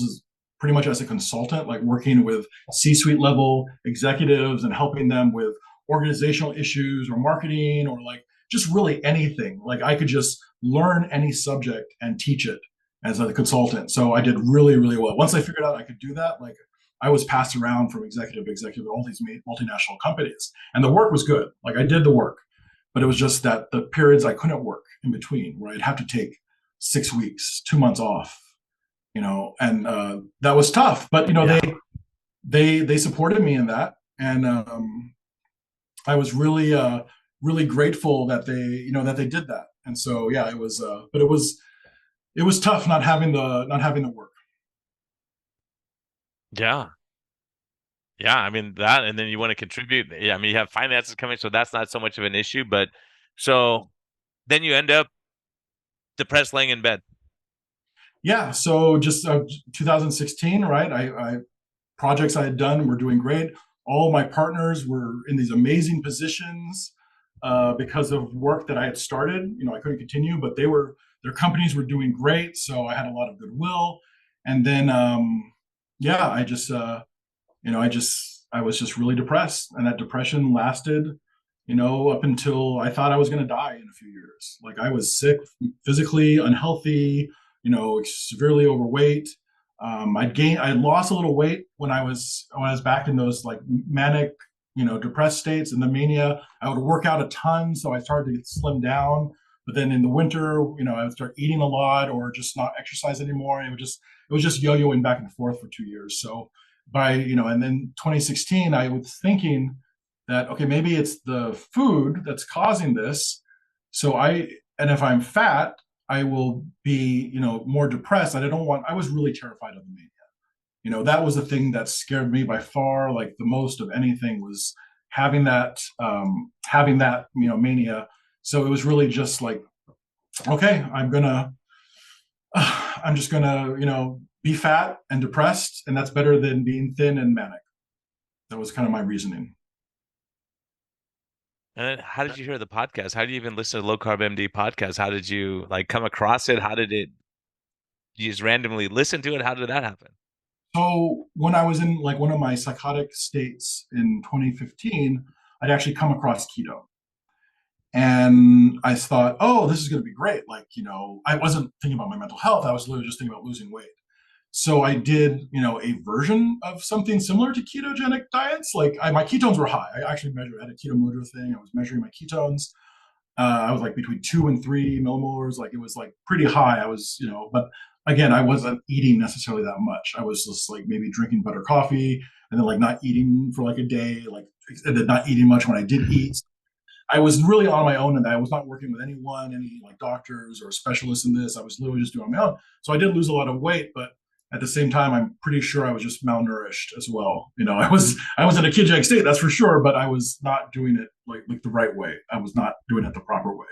pretty much as a consultant, like working with C-suite level executives and helping them with organizational issues or marketing or like just really anything. Like I could just learn any subject and teach it as a consultant. So I did really, really well. Once I figured out I could do that, like I was passed around from executive to executive at all these multinational companies, and the work was good. Like I did the work, but it was just that the periods I couldn't work in between, where I'd have to take 6 weeks, 2 months off, and that was tough. But Yeah. they supported me in that, and I was really really grateful that they did that. And so yeah, it was, but it was tough not having the work. Yeah. Yeah. I mean that, and then you want to contribute. Yeah. I mean, you have finances coming, so that's not so much of an issue. But so then you end up depressed laying in bed. Yeah, so just 2016, right? I projects I had done were doing great. All my partners were in these amazing positions because of work that I had started. I couldn't continue, but their companies were doing great, so I had a lot of goodwill. And then, yeah, I was just really depressed, and that depression lasted, up until I thought I was going to die in a few years. Like I was sick, physically unhealthy, severely overweight. I had lost a little weight when I was back in those like manic, depressed states and the mania. I would work out a ton, so I started to slim down. But then in the winter, I would start eating a lot or just not exercise anymore. It was just yo-yoing back and forth for 2 years. So and then 2016, I was thinking that, okay, maybe it's the food that's causing this. And if I'm fat, I will be, more depressed. I was really terrified of the mania. That was the thing that scared me by far, like the most of anything, was having that mania. So it was really just like, okay, I'm just gonna, be fat and depressed, and that's better than being thin and manic. That was kind of my reasoning. And then how did you hear the podcast? How did you even listen to Low Carb MD podcast? How did you like come across it? How did it, you just randomly listen to it? How did that happen? So when I was in like one of my psychotic states in 2015, I'd actually come across keto. And I thought, oh, this is going to be great. Like, I wasn't thinking about my mental health. I was literally just thinking about losing weight. So I did, a version of something similar to ketogenic diets. Like my ketones were high. I actually measured, I had a keto motor thing. I was measuring my ketones. I was like between 2 and 3 millimolars. Like it was like pretty high. I was, but again, I wasn't eating necessarily that much. I was just like maybe drinking butter coffee and then like not eating for like a day, like, and then not eating much when I did eat. I was really on my own, and I was not working with anyone, any like doctors or specialists in this. I was literally just doing it on my own. So I did lose a lot of weight, but at the same time, I'm pretty sure I was just malnourished as well. I was in a ketogenic state, that's for sure, but I was not doing it like the right way. I was not doing it the proper way.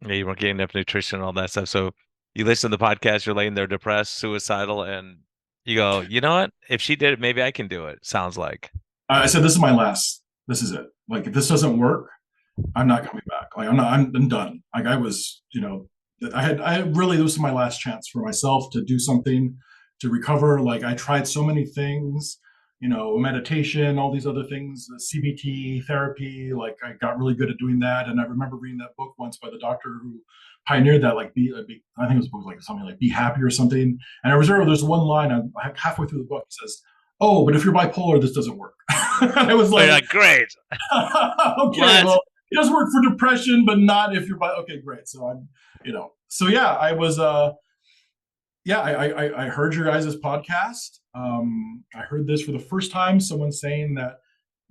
Yeah, you weren't getting enough nutrition and all that stuff. So you listen to the podcast, you're laying there depressed, suicidal, and you go, you know what? If she did it, maybe I can do it. Sounds like. I said, this is my last. This is it. Like if this doesn't work, I'm not coming back. Like I'm not. I'm done. Like I was, I had really, this was my last chance for myself to do something to recover. Like I tried so many things, meditation, all these other things, CBT therapy. Like I got really good at doing that. And I remember reading that book once by the doctor who pioneered that, like I think it was a book like something like Be Happy or something. And I remember there's one line halfway through the book, it says, "Oh, but if you're bipolar, this doesn't work." And it was Oh, you're like, like, great. okay, What? well, it does work for depression, but not if you're okay, great. So so yeah, I was, yeah, I heard your guys' podcast. I heard this for the first time, someone saying that,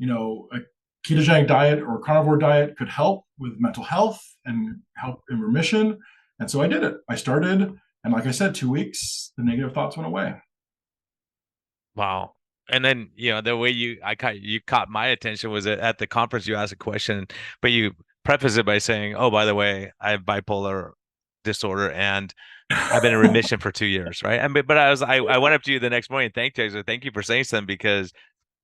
a ketogenic diet or carnivore diet could help with mental health and help in remission. And so I did it. I started, and like I said, 2 weeks, the negative thoughts went away. Wow. And then, the way you caught my attention was at the conference you asked a question, but you preface it by saying, "Oh, by the way, I have bipolar disorder and I've been in remission for 2 years," right? But I went up to you the next morning, thanked you, I said, "Thank you for saying something," because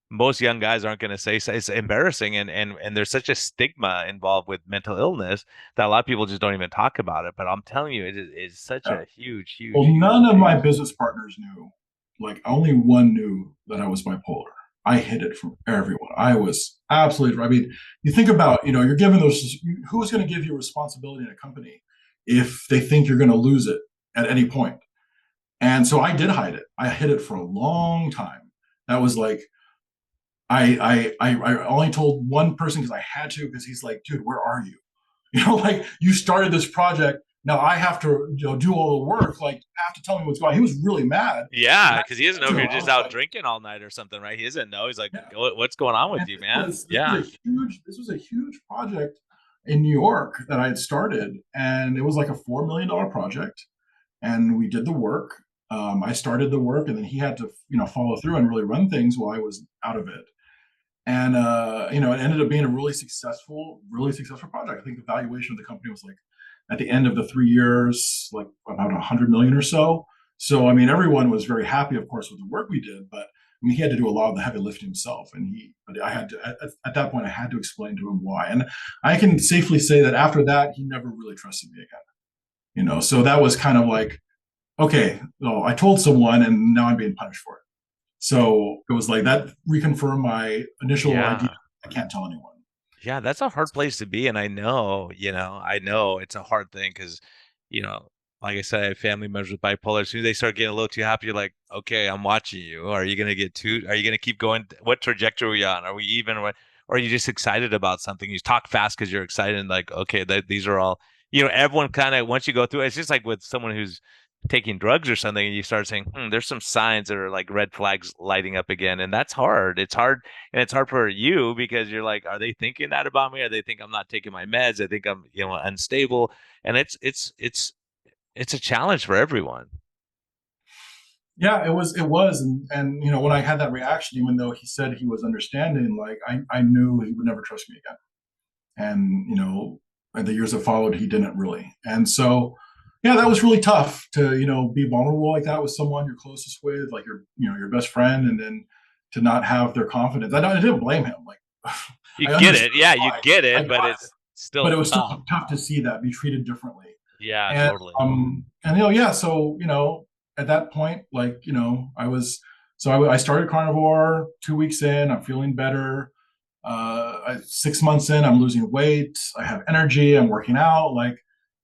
most young guys aren't going to say so. It's embarrassing, and there's such a stigma involved with mental illness that a lot of people just don't even talk about it. But I'm telling you, it is such Yeah. a huge, Well, huge, huge none of my thing. business partners knew. like only one knew that I was bipolar. I hid it from everyone. I was absolutely, I mean, you think about, you're given those, who's going to give you responsibility in a company if they think you're going to lose it at any point? And so I did hide it. I hid it for a long time. That was like, I only told one person because I had to, because he's like, dude, where are you? Like you started this project. Now I have to, do all the work. Like, you have to tell me what's going on. He was really mad. Yeah, because he doesn't know if To you're him, I just was out like, drinking all night or something, right? He doesn't know. He's like, yeah. What's going on with And you, this man?" was this was Yeah. a huge project in New York that I had started, and it was like a $4 million project, and we did the work. I started the work, and then he had to, follow through and really run things while I was out of it. And it ended up being a really successful project. I think the valuation of the company was like at the end of the 3 years, like about 100 million or so. So I mean, everyone was very happy, of course, with the work we did, but I mean, he had to do a lot of the heavy lifting himself. But I had to at that point, I had to explain to him why. And I can safely say that after that, he never really trusted me again. So that was kind of like, okay, well, I told someone, and now I'm being punished for it. So it was like that reconfirmed my initial idea. Yeah. I can't tell anyone. Yeah, that's a hard place to be. And I know it's a hard thing because, you know, like I said, I have family members with bipolar. As soon as they start getting a little too happy, you're like, okay, I'm watching you. Are you gonna keep going? What trajectory are we on? Are we even? Or are you just excited about something? You talk fast because you're excited and like, okay, these are all, everyone kind of, once you go through it, it's just like with someone who's taking drugs or something, and you start saying, there's some signs that are like red flags lighting up again. And that's hard. It's hard, and it's hard for you because you're like, are they thinking that about me? Or they think I'm not taking my meds? They think I'm, unstable. And it's a challenge for everyone. Yeah, it was, and when I had that reaction, even though he said he was understanding, like I knew he would never trust me again. And in the years that followed, he didn't really. And so, yeah, that was really tough to be vulnerable like that with someone you're closest with, like your best friend, and then to not have their confidence. I didn't blame him. Like You I get it. understood Yeah, you why. get I it, but got it, it's but still it was still tough. tough to see that be treated differently. Yeah, And totally. yeah, so at that point, like I was, so I started carnivore 2 weeks in. I'm feeling better. 6 months in, I'm losing weight. I have energy. I'm working out. Like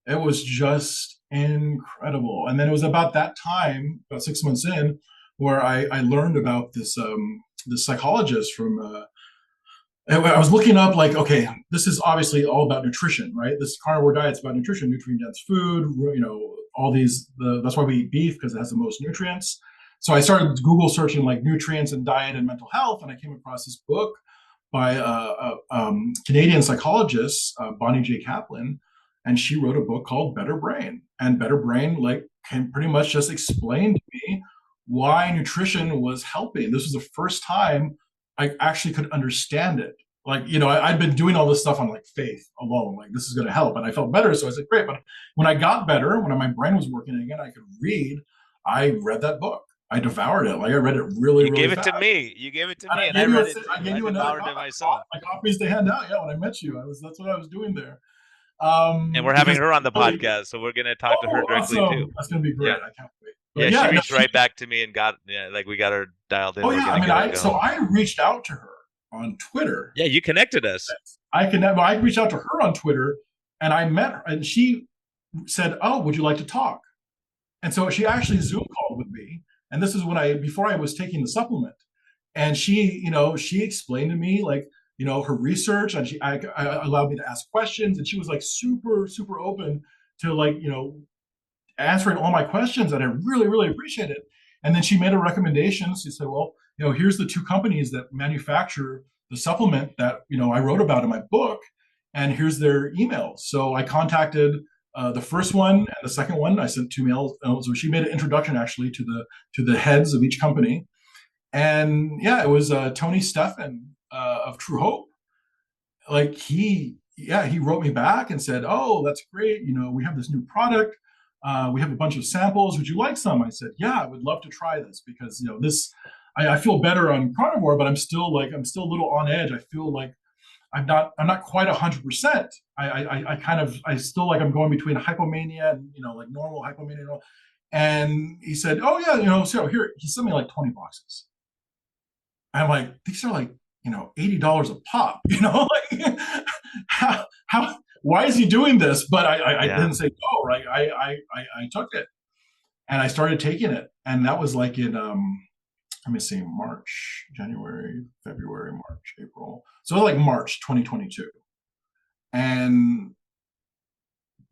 it was just incredible. And then it was about that time, about 6 months in, where I learned about this psychologist from. I was looking up, like, okay, this is obviously all about nutrition, right? This carnivore diet's about nutrition, nutrient dense food. All these. That's why we eat beef, because it has the most nutrients. So I started Google searching like nutrients and diet and mental health, and I came across this book by a Canadian psychologist, Bonnie J. Kaplan, and she wrote a book called Better Brain. And Better Brain, like, can pretty much just explain to me why nutrition was helping. This was the first time I actually could understand it. Like, I'd been doing all this stuff on like faith alone, like this is going to help, and I felt better. So I said, great. But when I got better, when my brain was working again, I could read. I read that book. I devoured it. Like I read it really, You really gave it fast. to me. You gave it to And me, I and I gave you read it I too. gave I you another devoured it myself. copies to hand out. Yeah, when I met you, that's what I was doing there. And we're having Because her on the really, podcast, so we're gonna talk to her oh, directly too. awesome! That's gonna be Yeah. great. I can't wait. But Yeah, she yeah, no, reached right back to me and like we got her dialed in. oh We're yeah. I gonna mean, get her so going. I reached out to her on Twitter. Yeah, you connected us. I reached out to her on Twitter, and I met her, and she said, "Oh, would you like to talk?" And so she actually Zoom called with me, and this is before I was taking the supplement, and she explained to me, like, her research, and I allowed me to ask questions, and she was like super super open to, like, answering all my questions, and I really really appreciated it. And then she made a recommendation. She said, well, here's the two companies that manufacture the supplement that I wrote about in my book, and here's their emails. So I contacted the first one and the second one. I sent two mails. So she made an introduction actually to the heads of each company. And yeah, it was Tony Steffen of True Hope. Like he wrote me back and said, "Oh, that's great. We have this new product. We have a bunch of samples. Would you like some?" I said, "Yeah, I would love to try this, because this. I feel better on carnivore, but I'm still a little on edge. I feel like I'm not quite 100%. I kind of I still, like, I'm going between hypomania and like normal hypomania, And he said, "Oh yeah, so here." He sent me like 20 boxes. I'm like, these are like, $80 a pop. Like how why is he doing this? But I Yeah. didn't say no, right? I took it and I started taking it, and that was like in let me see, March, January, February, March, April. So like March 2022. And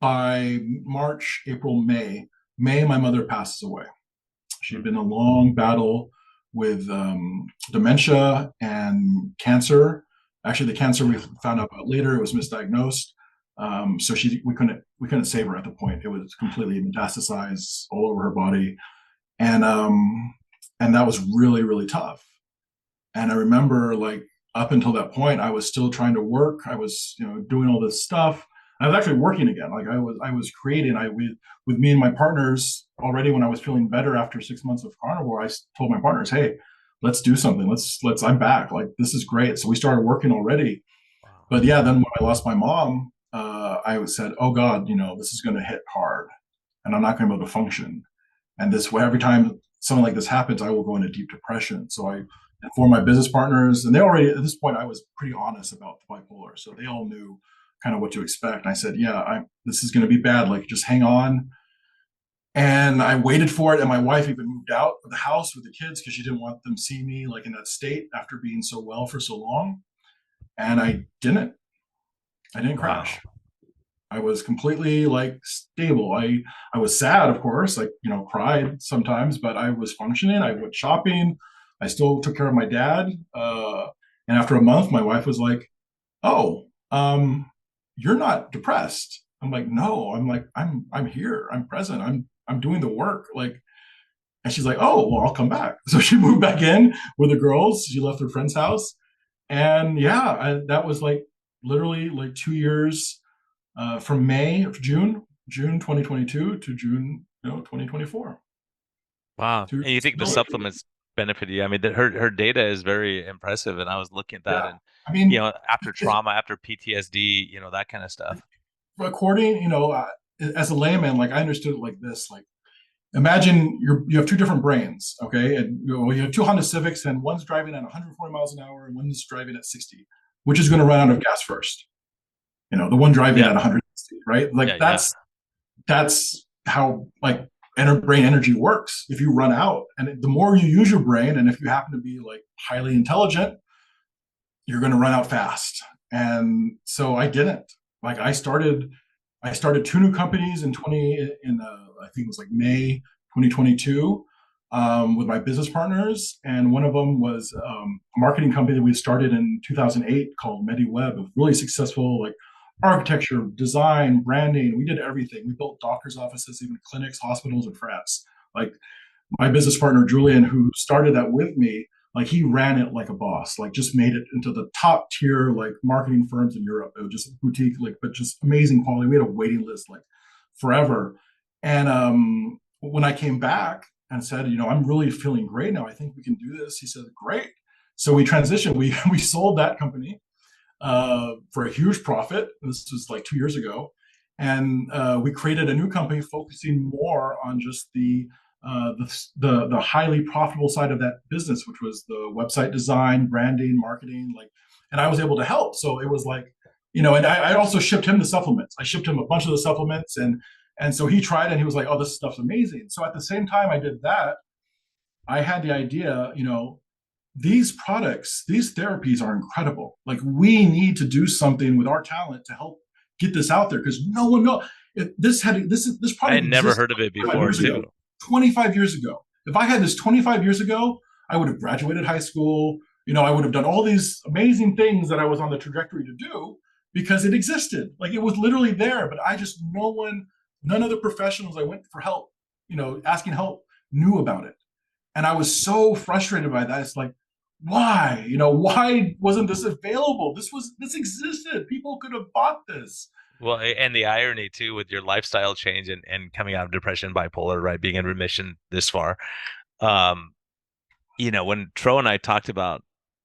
by March, April, May, my mother passes away. She had been a long battle with dementia and cancer. Actually, the cancer we found out about later, it was misdiagnosed. So we couldn't save her at the point. It was completely metastasized all over her body, and that was really really tough. And I remember like up until that point, I was still trying to work. I was, doing all this stuff. I was actually working again. Like I was creating. With me and my partners already when I was feeling better after 6 months of carnivore. I told my partners, "Hey, let's do something. Let's. I'm back. Like this is great." So we started working already. Wow. But yeah, then when I lost my mom, I said, "Oh God, this is going to hit hard, and I'm not going to be able to function." And this way, every time something like this happens, I will go into deep depression. So I informed my business partners, and they already, at this point, I was pretty honest about the bipolar. So they all knew kind of what to expect. And I said, yeah, this is going to be bad. Like, just hang on. And I waited for it. And my wife even moved out of the house with the kids because she didn't want them seeing me like in that state after being so well for so long. And I didn't crash. Wow. I was completely like stable. I was sad, of course, like cried sometimes, but I was functioning. I went shopping. I still took care of my dad. And after a month, my wife was like, "Oh, you're not depressed." I'm like, "No." I'm like, I'm here. I'm present. I'm doing the work. Like, and she's like, "Oh, well, I'll come back." So she moved back in with the girls. She left her friend's house, and yeah, that was like literally like 2 years from June 2022 to June 2024. Wow. And you think the supplements benefit you? I mean, her data is very impressive, and I was looking at that, Yeah, and I mean, after trauma, after PTSD, that kind of stuff. according, as a layman, like I understood it like this: like imagine you have two different brains, okay, and you have two Honda Civics, and one's driving at 140 miles an hour, and one's driving at 60. Which is going to run out of gas first? The one driving Yeah. at 160, right? Yeah. Like Yeah. that's how like brain energy works. If you run out, and the more you use your brain, and if you happen to be like highly intelligent, you're going to run out fast. And so I didn't. Like I started two new companies I think it was like May 2022, with my business partners, and one of them was a marketing company that we started in 2008 called MediWeb, a really successful like architecture, design, branding. We did everything. We built doctors' offices, even clinics, hospitals in France. Like my business partner Julian, who started that with me, like he ran it like a boss, like just made it into the top tier like marketing firms in Europe. It was just boutique, like but just amazing quality. We had a waiting list like forever. And when I came back and said, I'm really feeling great now. I think we can do this. He said, great. So we transitioned. We sold that company for a huge profit. This was like 2 years ago, and we created a new company focusing more on just the highly profitable side of that business, which was the website design, branding, marketing, like. And I was able to help. So it was like, and I also shipped him the supplements. I shipped him a bunch of the supplements, and so he tried it and he was like, "Oh, this stuff's amazing." So at the same time I did that, I had the idea, these products, these therapies are incredible. Like we need to do something with our talent to help get this out there because no one knows. This I product had never exists heard of it 5 before years ago, too. 25 years ago. If I had this 25 years ago, I would have graduated high school. I would have done all these amazing things that I was on the trajectory to do because it existed. Like it was literally there, but none of the professionals I went for help, asking help, knew about it. And I was so frustrated by that. It's like, why? Why wasn't this available? This existed. People could have bought this. Well, and the irony too with your lifestyle change and coming out of depression, bipolar, right, being in remission this far. Um, when Tro and I talked about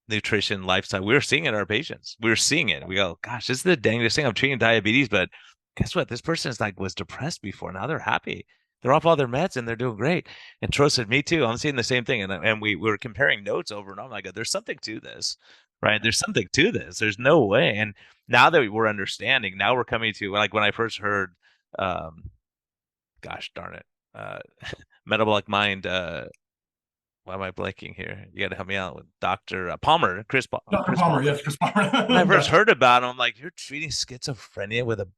nutrition, lifestyle, we were seeing it in our patients. We were seeing it. We go, gosh, this is the dangest thing. I'm treating diabetes, but guess what? This person's like was depressed before. Now they're happy. they're off all their meds and they're doing great. And Tro said, me too. I'm seeing the same thing. And we were comparing notes over and I'm like, there's something to this, right? There's something to this. There's no way. And now that we're understanding, now we're coming to like when I first heard, um, gosh darn it, metabolic mind. Why am I blanking here? You got to help me out with Dr. Palmer, Dr. Chris Palmer, Palmer. yes, Chris When I Palmer. first Gotcha. heard about him, I'm like, you're treating schizophrenia with a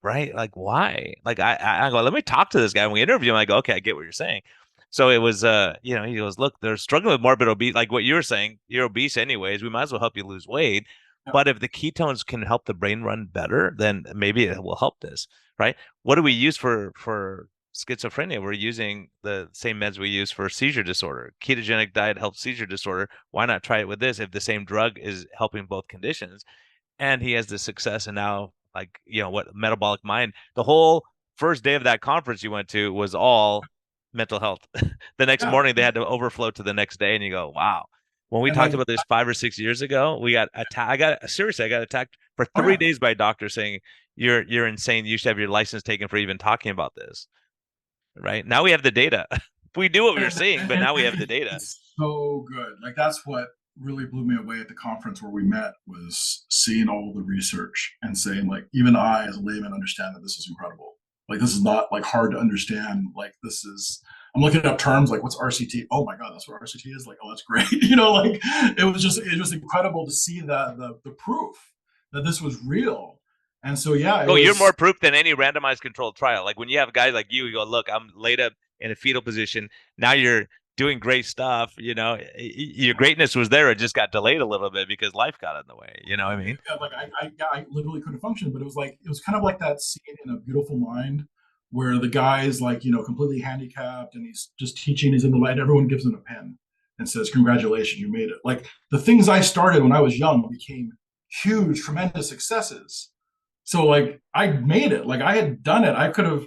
right? Like, why? Like, I go, let me talk to this guy. When we interview him, I go, okay, I get what you're saying. So it was, he goes, look, they're struggling with morbid obese, like what you were saying. You're obese anyways. We might as well help you lose weight. Yeah. But if the ketones can help the brain run better, then maybe it will help this, right? What do we use for schizophrenia? We're using the same meds we use for seizure disorder. Ketogenic diet helps seizure disorder. Why not try it with this if the same drug is helping both conditions? And he has the success and now like what metabolic mind the whole first day of that conference you went to was all mental health. The next Yeah. morning they had to overflow to the next day and you go wow, when we And talked like, about this 5 or 6 years ago we got attacked. I got attacked for oh three yeah. days by doctors saying you're insane, you should have your license taken for even talking about this. Right now we have the data. We knew what we were And, saying but and now we have the data. it's so good. Like that's what really blew me away at the conference where we met was seeing all the research and saying like even I as a layman understand that this is incredible. Like this is not like hard to understand. Like this is I'm looking up terms like what's RCT? Oh my god, that's what RCT is. Like oh that's great. Like it was incredible to see the proof that this was real. And so yeah, it Oh, you're more was proof than any randomized controlled trial. Like when you have guys like you go, look, I'm laid up in a fetal position. Now you're doing great stuff. Your greatness was there. It just got delayed a little bit because life got in the way. You know what I mean? yeah, like I literally couldn't function. But it was kind of like that scene in A Beautiful Mind where the guy is like completely handicapped and he's just teaching. He's in the light. Everyone gives him a pen and says, "Congratulations, you made it." Like the things I started when I was young became huge, tremendous successes. So like I made it. Like I had done it. I could have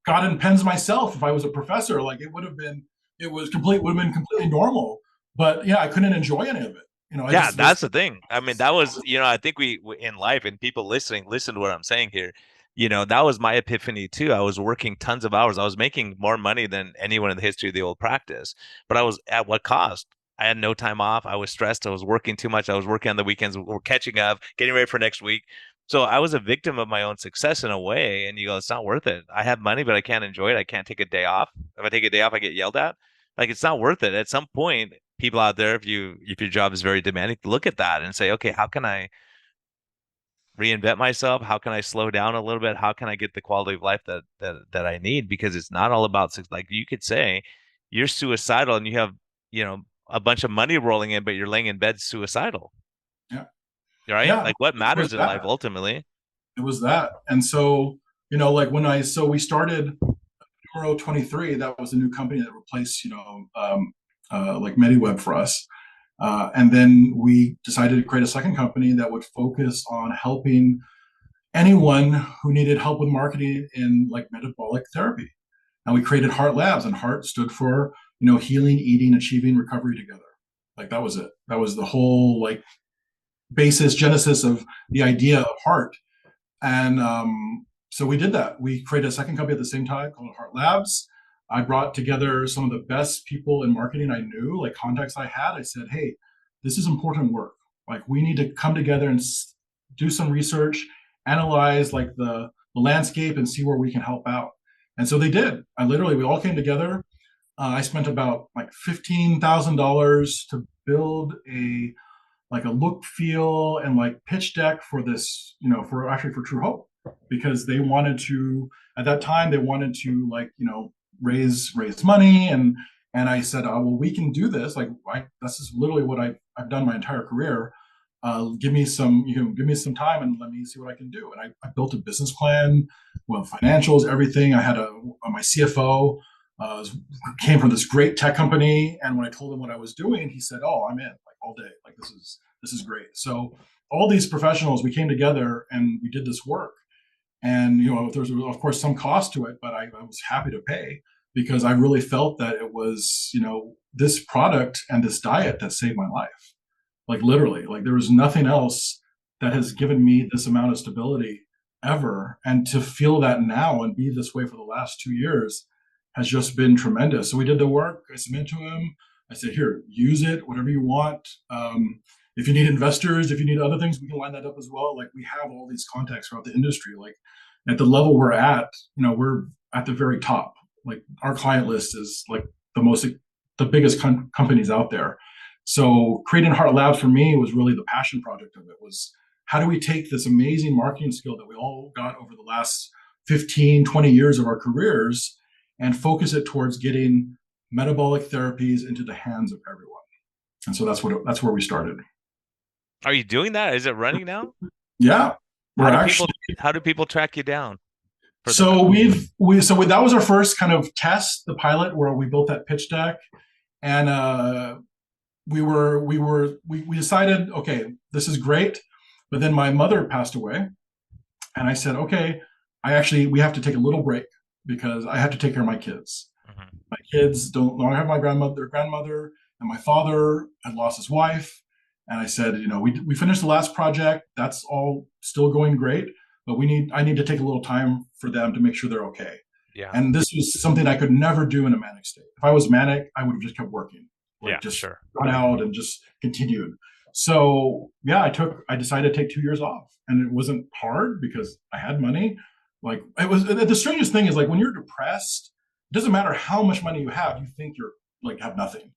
gotten pens myself if I was a professor. Like it would have been completely normal. But yeah, I couldn't enjoy any of it. I Yeah, just was that's the thing. I mean, that was, I think in life and people listening, listen to what I'm saying here. That was my epiphany too. I was working tons of hours. I was making more money than anyone in the history of the old practice, but I was at what cost? I had no time off. I was stressed. I was working too much. I was working on the weekends. We're catching up, getting ready for next week. So I was a victim of my own success in a way. And you go, it's not worth it. I have money, but I can't enjoy it. I can't take a day off. If I take a day off, I get yelled at. Like it's not worth it. At some point, people out there, if your job is very demanding, look at that and say, okay, how can I reinvent myself? How can I slow down a little bit? How can I get the quality of life that I need? Because it's not all about like you could say you're suicidal and you have, a bunch of money rolling in, but you're laying in bed suicidal, yeah. right? Yeah, Like what it was matters in life that. ultimately. It was that. And so, like so we started Numero 23, that was a new company that replaced, like MediWeb for us. And then we decided to create a second company that would focus on helping anyone who needed help with marketing in like metabolic therapy. And we created Heart Labs, and Heart stood for, healing, eating, achieving, recovery together. Like that was it. That was the whole like genesis of the idea of Heart. And so we did that. We created a second company at the same time called Heart Labs. I brought together some of the best people in marketing I knew, like contacts I had. I said, hey, this is important work. Like we need to come together and do some research, analyze like the landscape and see where we can help out. And so they did. We all came together. I spent about like $15,000 to build a look, feel, and like pitch deck for this, for True Hope, because they wanted to at that time they wanted to like raise money, and I said, oh, well, we can do this. Like this is literally what I've done my entire career. Give me some time and let me see what I can do. And I built a business plan, well, financials, everything. I had my CFO came from this great tech company, and when I told him what I was doing, he said, "Oh, I'm in like all day. Like this is great." So all these professionals, we came together and we did this work. And there's of course some cost to it, but I was happy to pay because I really felt that it was this product and this diet that saved my life. Like literally, like there was nothing else that has given me this amount of stability ever. And to feel that now and be this way for the last 2 years has just been tremendous. So we did the work. I submitted to him. I said, here, use it, whatever you want. If you need investors, if you need other things, we can line that up as well. Like we have all these contacts throughout the industry. Like at the level we're at, we're at the very top. Like our client list is like the biggest companies out there. So creating Heart Labs for me was really the passion project of it. Was how do we take this amazing marketing skill that we all got over the last 15, 20 years of our careers and focus it towards getting metabolic therapies into the hands of everyone. And so that's where we started. Are you doing that? Is it running now? Yeah. How do people track you down? So that was our first kind of test, the pilot, where we built that pitch deck, and we decided, okay, this is great, but then my mother passed away, and I said, okay, we have to take a little break because I have to take care of my kids. Mm-hmm. My kids don't have my grandmother, and my father had lost his wife, and I said, we finished the last project, that's all still going great. But I need to take a little time for them to make sure they're okay. Yeah. And this was something I could never do in a manic state. If I was manic, I would have just kept working. Gone out and just continued. So yeah, I decided to take 2 years off, and it wasn't hard because I had money. Like the strangest thing is, like, when you're depressed, it doesn't matter how much money you have, you think you're like have nothing.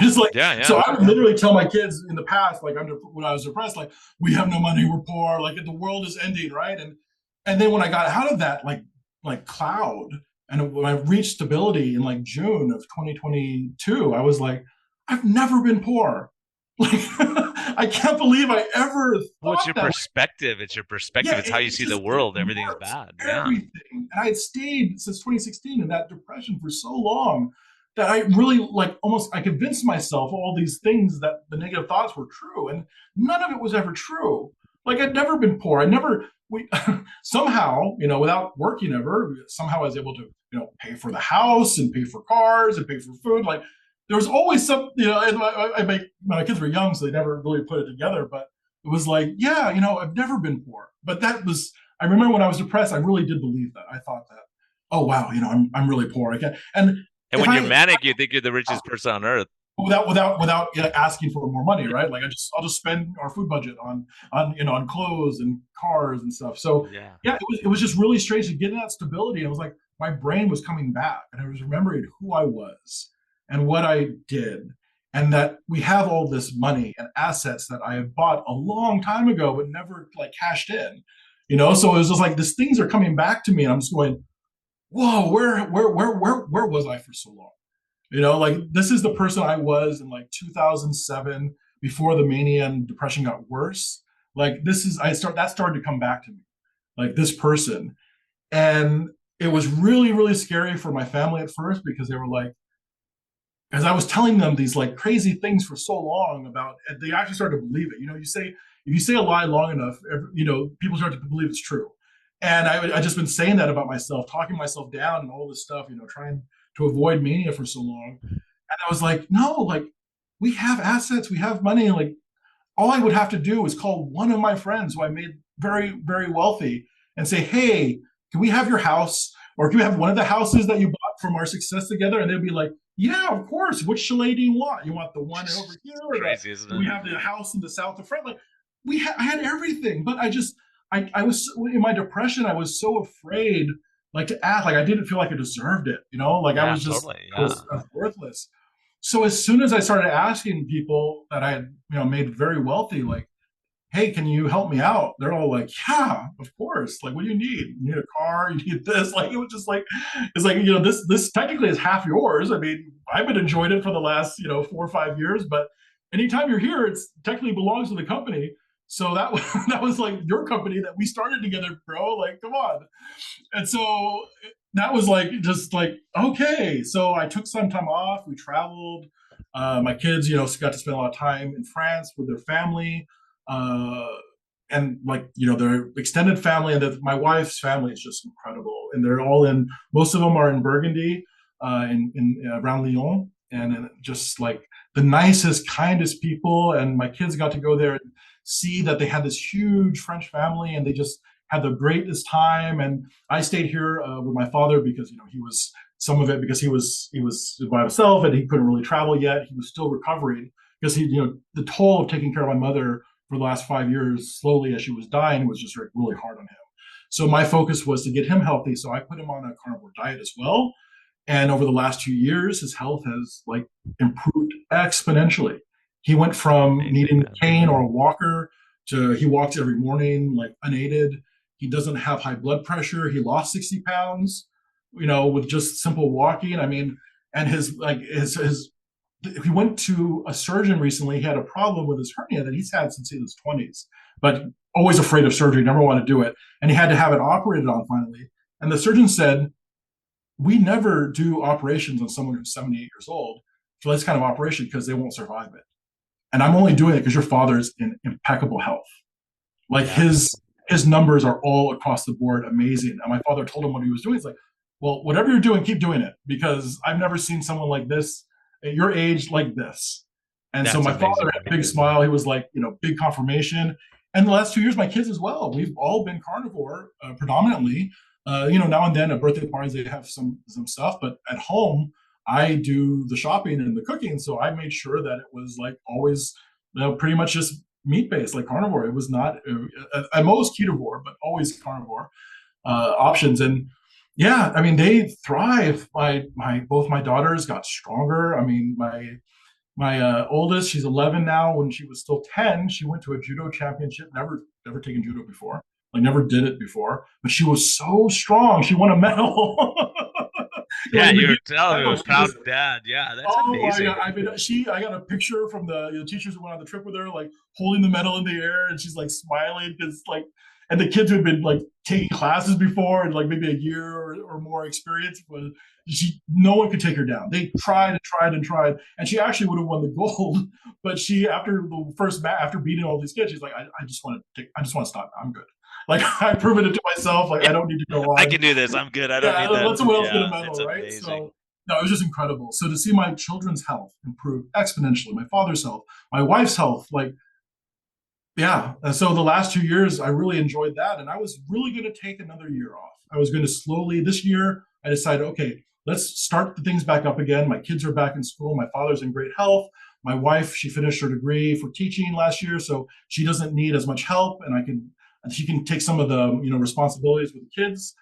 Just like, yeah. So I would literally tell my kids in the past, like when I was depressed, like, we have no money, we're poor, like the world is ending, right? And then when I got out of that like cloud, and when I reached stability in like June of 2022, I was like, I've never been poor. Like I can't believe I ever thought. Well, it's your perspective. It's your perspective. Yeah, it's how you see the world. Everything's bad. Everything. And I had stayed since 2016 in that depression for so long that I really I convinced myself all these things, that the negative thoughts were true, and none of it was ever true. Like I'd never been poor. Somehow, without working ever, somehow I was able to, pay for the house and pay for cars and pay for food. Like there was always some, my kids were young, so they never really put it together, but it was like, yeah, I've never been poor. But I remember when I was depressed, I really did believe that. I thought that, oh wow, I'm really poor. And when you're manic, you think you're the richest person on earth. Without asking for more money, right? Like I'll just spend our food budget on clothes and cars and stuff. So yeah, it was just really strange to get that stability. I was like, my brain was coming back, and I was remembering who I was and what I did, and that we have all this money and assets that I had bought a long time ago but never like cashed in. So it was just like these things are coming back to me, and I'm just going, whoa, where was I for so long? Like this is the person I was in like 2007, before the mania and depression got worse. Like that started to come back to me, like this person. And it was really, really scary for my family at first, because they were like, as I was telling them these like crazy things for so long about, and they actually started to believe it. If you say a lie long enough, people start to believe it's true. And I just been saying that about myself, talking myself down and all this stuff, trying to avoid mania for so long. And I was like, no, like we have assets, we have money. Like all I would have to do is call one of my friends who I made very, very wealthy and say, hey, can we have your house? Or can we have one of the houses that you bought from our success together? And they'd be like, yeah, of course. Which chalet do you want? You want the one over here? Or crazy, isn't it? We have the house in the south of France. Like I had everything, but I was in my depression. I was so afraid, like to act, like I didn't feel like I deserved it. Like I was just I was worthless. So as soon as I started asking people that I had, made very wealthy, like, hey, can you help me out? They're all like, yeah, of course. Like, what do you need? You need a car? You need this? Like, it was just like, it's like, this technically is half yours. I mean, I've been enjoying it for the last, 4 or 5 years, but anytime you're here, it's technically belongs to the company. So that was like your company that we started together, bro. Like, come on. And so that was like, just like, okay. So I took some time off. We traveled. My kids, got to spend a lot of time in France with their family. And like, their extended family, and my wife's family is just incredible. And they're all most of them are in Burgundy, in around Lyon, and just like the nicest, kindest people. And my kids got to go there and see that they had this huge French family, and they just had the greatest time. And I stayed here with my father because, he was some of it because he was by himself and he couldn't really travel yet. He was still recovering because the toll of taking care of my mother for the last 5 years, slowly as she was dying, was just really hard on him. So my focus was to get him healthy. So I put him on a carnivore diet as well. And over the last 2 years, his health has like improved exponentially. He went from needing a cane or a walker to he walks every morning like unaided. He doesn't have high blood pressure. He lost 60 pounds, with just simple walking. I mean, and his he went to a surgeon recently. He had a problem with his hernia that he's had since he was 20s, but always afraid of surgery, never want to do it. And he had to have it operated on finally. And the surgeon said, we never do operations on someone who's 78 years old for this kind of operation because they won't survive it. And I'm only doing it because your father is in impeccable health. Like his numbers are all across the board amazing. And my father told him what he was doing. He's like, well, whatever you're doing, keep doing it because I've never seen someone like this at your age like this. And so my father had a big smile. He was like, big confirmation. And the last 2 years, my kids as well. We've all been carnivore predominantly. Now and then at birthday parties, they have some stuff. But at home, I do the shopping and the cooking. So I made sure that it was like always pretty much just meat-based, like carnivore. It was not, at most ketovore, but always carnivore options. And yeah, I mean, they thrive. Both my daughters got stronger. I mean, my oldest, she's 11 now. When she was still 10, she went to a judo championship. Never taken judo before. Like never did it before. But she was so strong. She won a medal. Yeah, you're telling me, proud dad. Yeah, that's amazing. I mean, I got a picture from the teachers who went on the trip with her, like holding the medal in the air, and she's like smiling because like, and the kids who had been like taking classes before and like maybe a year or more experience, but no one could take her down. They tried and tried, and she actually would have won the gold. But she, after the first match, after beating all these kids, she's like, I just want to stop. I'm good. Like I've proven it to myself. Like I don't need to go on. I can do this. I'm good. I don't need that. Let someone else get a medal, right? Amazing. So no, it was just incredible. So to see my children's health improve exponentially, my father's health, my wife's health, like yeah. And so the last 2 years, I really enjoyed that, and I was really going to take another year off. I was going to slowly this year. I decided, okay, let's start the things back up again. My kids are back in school. My father's in great health. My wife, she finished her degree for teaching last year, so she doesn't need as much help, and she can take some of the responsibilities with the kids.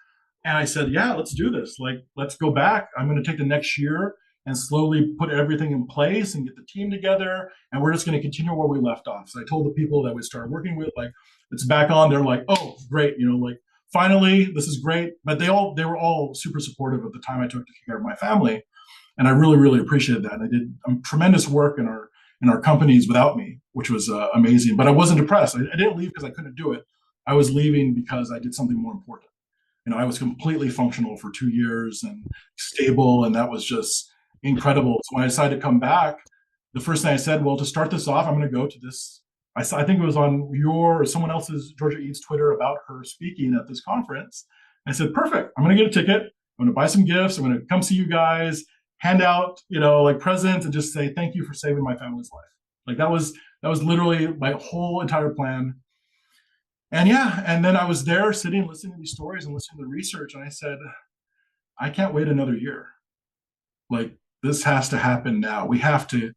And I said, yeah, let's do this. Like, let's go back. I'm going to take the next year and slowly put everything in place and get the team together. And we're just going to continue where we left off. So I told the people that we started working with, like, it's back on. They're like, oh, great. Like, finally, this is great. But they were all super supportive of the time I took to take care of my family. And I really, really appreciated that. And they did tremendous work in our companies without me, which was amazing. But I wasn't depressed. I didn't leave because I couldn't do it. I was leaving because I did something more important. I was completely functional for 2 years and stable, and that was just incredible. So when I decided to come back, the first thing I said, well, to start this off, I'm going to go to this. I think it was on your or someone else's Georgia Eats Twitter about her speaking at this conference. I said, perfect. I'm going to get a ticket. I'm going to buy some gifts. I'm going to come see you guys, hand out, like presents, and just say thank you for saving my family's life. Like that was literally my whole entire plan. And yeah, and then I was there sitting, listening to these stories and listening to the research. And I said, I can't wait another year. Like this has to happen now. We have to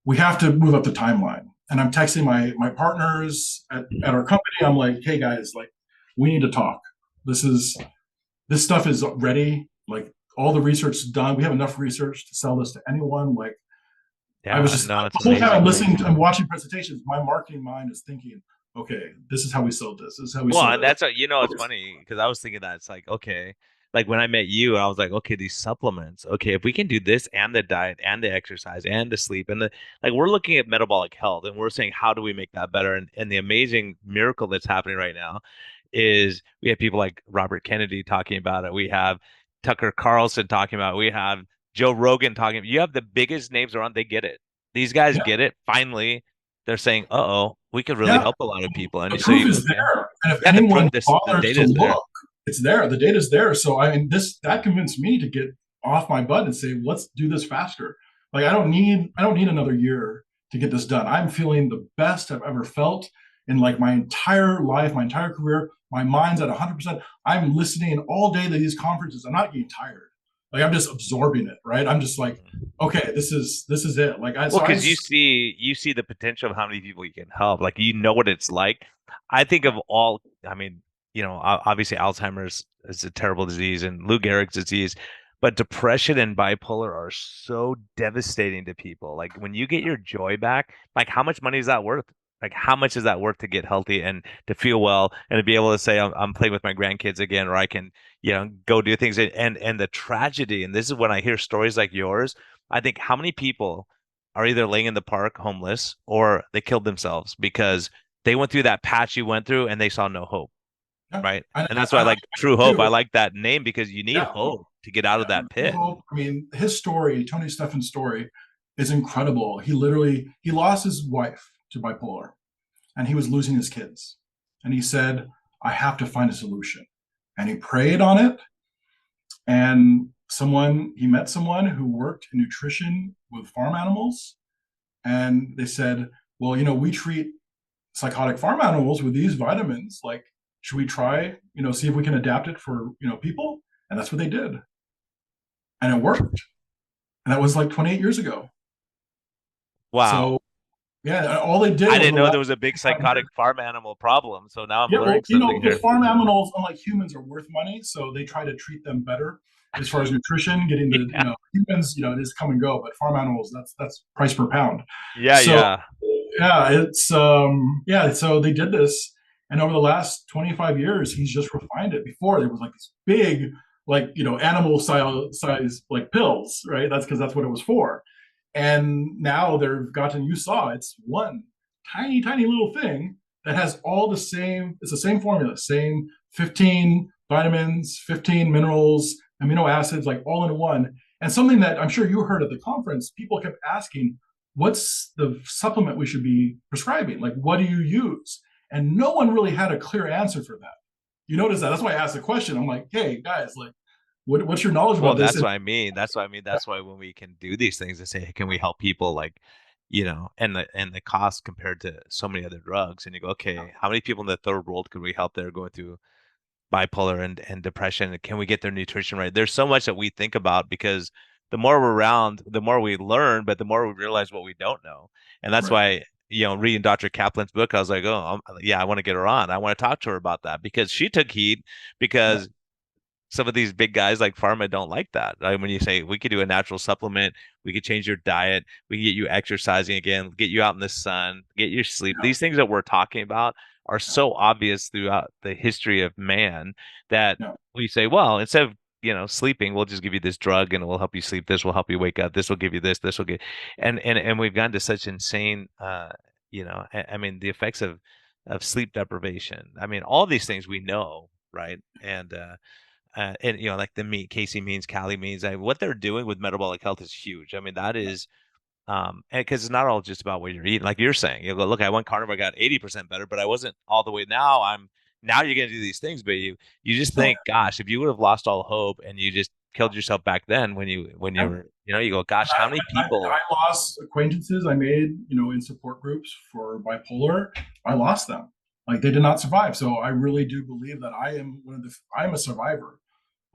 move up the timeline. And I'm texting my partners at our company. I'm like, hey guys, like we need to talk. This stuff is ready. Like all the research is done. We have enough research to sell this to anyone. Like I was just the whole time I'm listening and watching presentations, my marketing mind is thinking, okay, this is how we sold this. This is how we sold it. That's what, it's funny because I was thinking that it's like, okay, like when I met you, I was like, okay, these supplements, okay, if we can do this and the diet and the exercise and the sleep and like we're looking at metabolic health and we're saying, how do we make that better? And the amazing miracle that's happening right now is we have people like Robert Kennedy talking about it. We have Tucker Carlson talking about it. We have Joe Rogan talking. You have the biggest names around. They get it. These guys get it. Finally, they're saying, uh-oh, we could really help a lot of people. And the proof is there. And if anyone bothers to look, it's there. The data's there. So I mean, that convinced me to get off my butt and say, let's do this faster. Like I don't need another year to get this done. I'm feeling the best I've ever felt in like my entire life, my entire career. My mind's at 100%. I'm listening all day to these conferences. I'm not getting tired. Like I'm just absorbing it, right? I'm just like, okay, this is it. Like I Well, so I because you see the potential of how many people you can help. Like you know what it's like. I think of all. I mean, obviously Alzheimer's is a terrible disease, and Lou Gehrig's disease, but depression and bipolar are so devastating to people. Like when you get your joy back, like how much money is that worth? Like how much is that worth to get healthy and to feel well and to be able to say I'm playing with my grandkids again, or I can go do things and the tragedy. And this is when I hear stories like yours. I think how many people are either laying in the park homeless or they killed themselves because they went through that patch you went through and they saw no hope, yeah, right? I, And that's why I I like True Hope. I do. like that name because you need Yeah, hope to get out of yeah. that pit. Hope. I mean, his story, Tony Steffen's story, is incredible. He lost his wife to bipolar, and he was losing his kids, and he said, "I have to find a solution," and he prayed on it, and he met someone who worked in nutrition with farm animals, and they said, well, we treat psychotic farm animals with these vitamins, like should we try, see if we can adapt it for people? And that's what they did, and it worked, and that was like 28 years ago. Wow. So yeah, all they did I over didn't the know last there was a big 5 years. psychotic farm animal problem. So now I'm Yeah, well, learning something because here. farm animals, unlike humans, are worth money, so they try to treat them better as far as nutrition. Getting the Yeah. humans, it is come and go, but farm animals, that's price per pound. Yeah, So yeah. yeah, yeah. So they did this, and over the last 25 years, he's just refined it. Before there was like these big, like animal size like pills, right? That's because that's what it was for. And now they've gotten, you saw, it's one tiny, tiny little thing that has all the same, it's the same formula, same 15 vitamins, 15 minerals, amino acids, like all in one. And something that I'm sure you heard at the conference, people kept asking, what's the supplement we should be prescribing? Like, what do you use? And no one really had a clear answer for that. You notice that? That's why I asked the question. I'm like, hey, guys, like, what's your knowledge Well, about this? that's And what I mean. That's what I mean. That's why when we can do these things and say, hey, can we help people like, and the cost compared to so many other drugs, and you go, okay, how many people in the third world could we help that are going through bipolar and depression? And can we get their nutrition right? There's so much that we think about because the more we're around, the more we learn, but the more we realize what we don't know. And that's right, why, reading Dr. Kaplan's book, I was like, oh, yeah, I want to get her on. I want to talk to her about that because she took heed yeah, because some of these big guys like pharma don't like that. Like when you say we could do a natural supplement, we could change your diet, we can get you exercising again, get you out in the sun, get your sleep. yeah, These things that we're talking about are so obvious throughout the history of man that yeah, we say, well, instead of sleeping, we'll just give you this drug and it will help you sleep. This will help you wake up. This will give you this. This will get, and we've gone to such insane, I mean, the effects of sleep deprivation. I mean, all these things we know, right? And like the meat, Casey means, Cali means, what they're doing with metabolic health is huge. I mean, that is, and because it's not all just about what you're eating, like you're saying. You go, look, I went carnivore, I got 80% better, but I wasn't all the way. Now you're gonna do these things, but you just no, think, gosh, if you would have lost all hope and you just killed yourself back then when you yeah. were, you go, gosh, how many I people? lost acquaintances I made, in support groups for bipolar. I lost them. Like they did not survive. So I really do believe that I'm a survivor.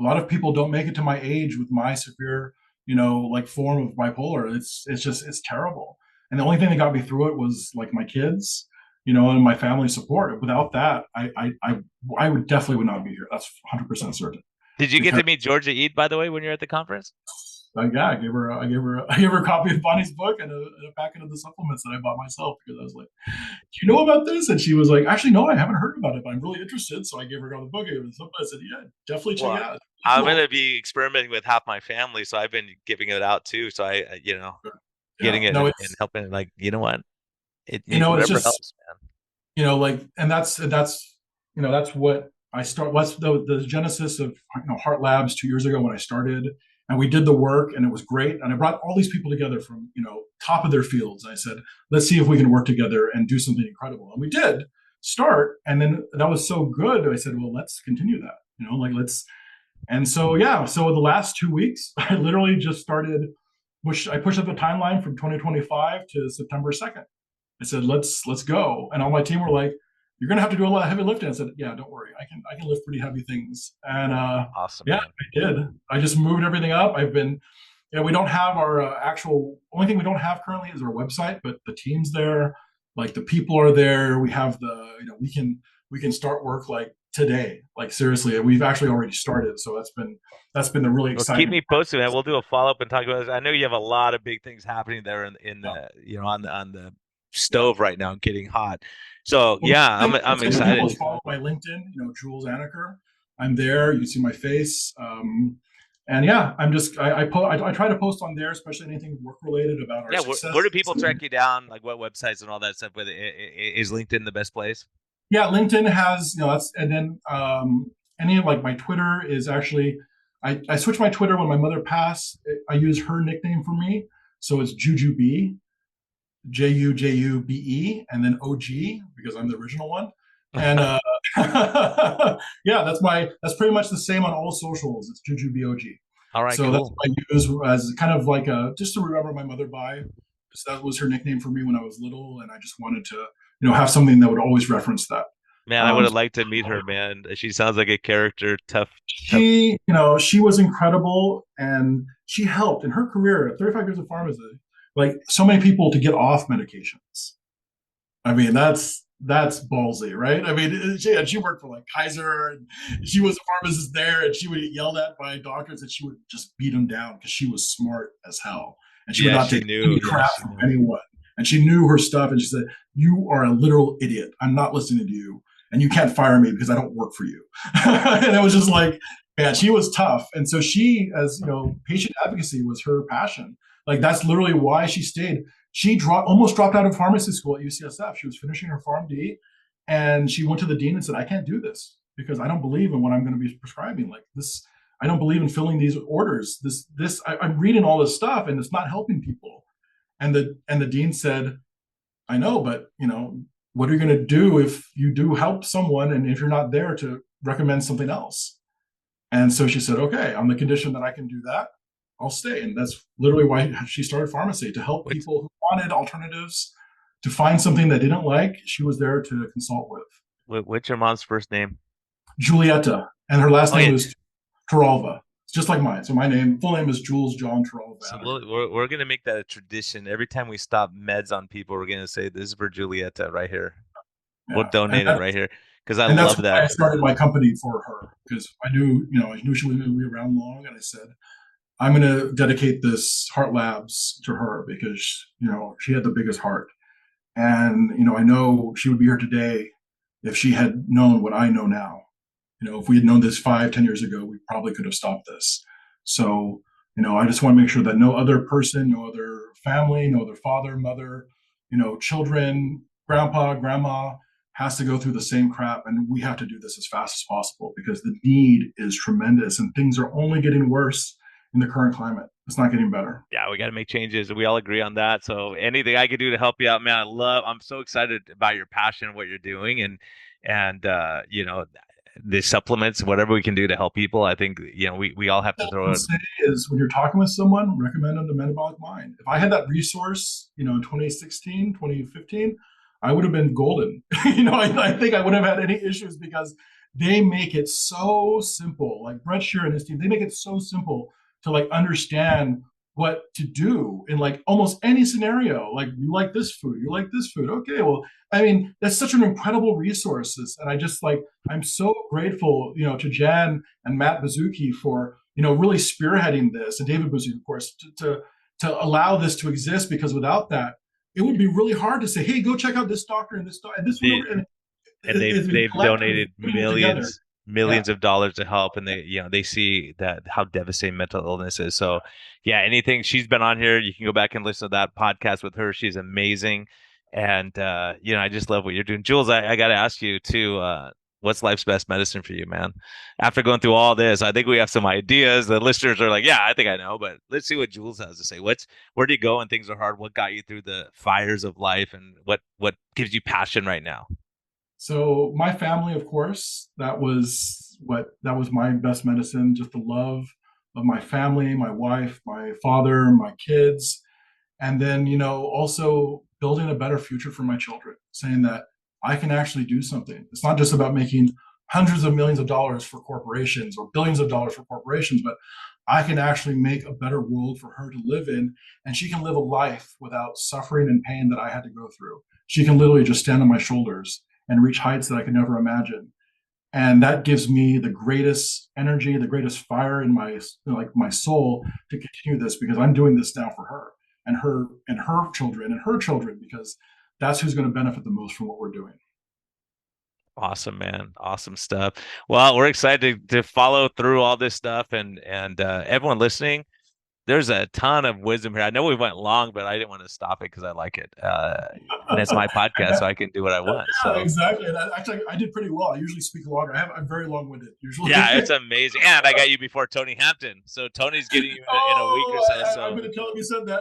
A lot of people don't make it to my age with my severe, like form of bipolar. It's terrible. And the only thing that got me through it was like my kids, and my family support. Without that, I would definitely would not be here. That's 100% certain. Did you get Because to meet Georgia Eid, by the way, when you're at the conference? yeah, I gave her a copy of Bonnie's book and a packet of the supplements that I bought myself because I was like, "Do you know about this?" And she was like, "Actually, no, I haven't heard about it, but I'm really interested." So I gave her the book. I gave her the supplement. I said, "Yeah, definitely check Well, it out. It's really I'm cool." gonna be experimenting with half my family, so I've been giving it out too. So getting Yeah, it no, and helping. Like, you know what? it's Whatever just helps, man. like, and that's what I start. What's the genesis of Heart Labs 2 years ago when I started, and we did the work, and it was great. And I brought all these people together from top of their fields. I said, let's see if we can work together and do something incredible, and we did start. And then that was so good. I said, well, let's continue that. Like let's. And so yeah, so the last 2 weeks, I literally just started. Which I pushed up the timeline from 2025 to September 2nd. I said, let's go. And all my team were like, you're going to have to do a lot of heavy lifting. I said, yeah, don't worry. I can lift pretty heavy things. And Awesome, yeah, man. I did. I just moved everything up. I've been, yeah, we don't have our actual, only thing we don't have currently is our website, but the team's there. Like the people are there. We have we can start work like today. Like seriously, we've actually already started. So that's been the really Well, keep exciting me part. posted, man. We'll do a follow up and talk about this. I know you have a lot of big things happening there in Yeah. the on the Yeah. stove right now, getting hot. So Well, yeah, the thing I would I'm say to people excited. is follow my LinkedIn, Jules Anacker. I'm there. You see my face. And yeah, I try to post on there, especially anything work related about our Yeah, where successes. do people track you down? Like what websites and all that stuff? Whether is LinkedIn the best place? Yeah, LinkedIn has, that's, and then any of like my Twitter is actually, I switched my Twitter when my mother passed. I use her nickname for me. So it's Jujube, Jujube, and then OG because I'm the original one. And yeah, that's pretty much the same on all socials. It's Jujube OG. All right, So that's cool. what I use as kind of like a just to remember my mother by. So that was her nickname for me when I was little, and I just wanted to, have something that would always reference that. Man, I would Um, have liked to meet her, man. She sounds like a character, tough, tough. she was incredible, and she helped in her career. 35 years of pharmacy, like so many people to get off medications. I mean, that's ballsy, right? I mean, she worked for like Kaiser, and she was a pharmacist there, and she would get yelled at by doctors, and she would just beat them down because she was smart as hell, and she would Yeah, not she take knew. any Yeah, crap she from knew. anyone. And she knew her stuff, and she said, "You are a literal idiot. I'm not listening to you, and you can't fire me because I don't work for you." And it was just like, man, she was tough, and so she, as patient advocacy was her passion. Like that's literally why she stayed. She almost dropped out of pharmacy school at UCSF. She was finishing her PharmD, and she went to the dean and said, "I can't do this because I don't believe in what I'm going to be prescribing. Like this, I don't believe in filling these orders. I'm reading all this stuff, and it's not helping people." And the dean said, "I know, but what are you going to do if you do help someone, and if you're not there to recommend something else?" And so she said, "Okay, on the condition that I can do that, I'll stay." And that's literally why she started pharmacy, to help What's people who wanted alternatives, to find something they didn't like. She was there to consult with. what's your mom's first name? Julieta, and her last Oh name yeah. is Taralva. It's just like mine. So my full name is Jules John Taralva So Anacker. we're gonna make that a tradition. Every time we stop meds on people, we're gonna say this is for Julieta right here. We'll Yeah, donate it right here because I and that's love why that. I started my company for her, because I knew she was going to be around long, and I said, I'm going to dedicate this Heart Labs to her because she had the biggest heart. And I know she would be here today if she had known what I know now. If we had known this 5, 10 years ago, we probably could have stopped this. So I just want to make sure that no other person, no other family, no other father, mother, children, grandpa, grandma has to go through the same crap. And we have to do this as fast as possible because the need is tremendous, and things are only getting worse in the current climate. It's not getting better. Yeah, we got to make changes. We all agree on that. So anything I could do to help you out, man, I'm so excited about your passion and what you're doing and the supplements, whatever we can do to help people. I think, we all have to I throw would it. say is when you're talking with someone, recommend them the metabolic mind. If I had that resource, in 2016, 2015, I would have been golden. I think I would have had any issues because they make it so simple. Like Brett Shear and his team, they make it so simple to like understand what to do in like almost any scenario. Like you like this food, you like this food. Okay, well, I mean, that's such an incredible resources. And I just like I'm so grateful, to Jan and Matt Bazuki for really spearheading this, and David Bazuki, of course, to allow this to exist. Because without that, it would be really hard to say, "Hey, go check out this doctor and this doctor and this one The over." And and it's they've collectively donated putting it together. Yeah. millions of dollars to help, and they see that how devastating mental illness is. So yeah, anything, she's been on here, you can go back and listen to that podcast with her. She's amazing. And I just love what you're doing. Jules, I got to ask you too, what's life's best medicine for you, man? After going through all this, I think we have some ideas. The listeners are like, yeah, I think I know, but let's see what Jules has to say. Where do you go when things are hard? What got you through the fires of life, and what gives you passion right now? So my family, of course, that was my best medicine. Just the love of my family, my wife, my father, my kids, and then also building a better future for my children. Saying that I can actually do something. It's not just about making hundreds of millions of dollars for corporations or billions of dollars for corporations, but I can actually make a better world for her to live in. And she can live a life without suffering and pain that I had to go through. She can literally just stand on my shoulders and reach heights that I could never imagine. And that gives me the greatest energy, the greatest fire in my, like my soul, to continue this, because I'm doing this now for her and her children and her children, because that's who's going to benefit the most from what we're doing. Awesome, man. Awesome stuff. Well, we're excited to follow through all this stuff, and everyone listening, there's a ton of wisdom here. I know we went long, but I didn't want to stop it because I like it. And it's my podcast, so I can do what I want. Yeah, So exactly. And actually, I did pretty well. I usually speak longer. I'm very long-winded usually. yeah, it's amazing. And I got you before Tony Hampton. So Tony's getting you in a week or Oh, so. I'm So going to tell him you said that.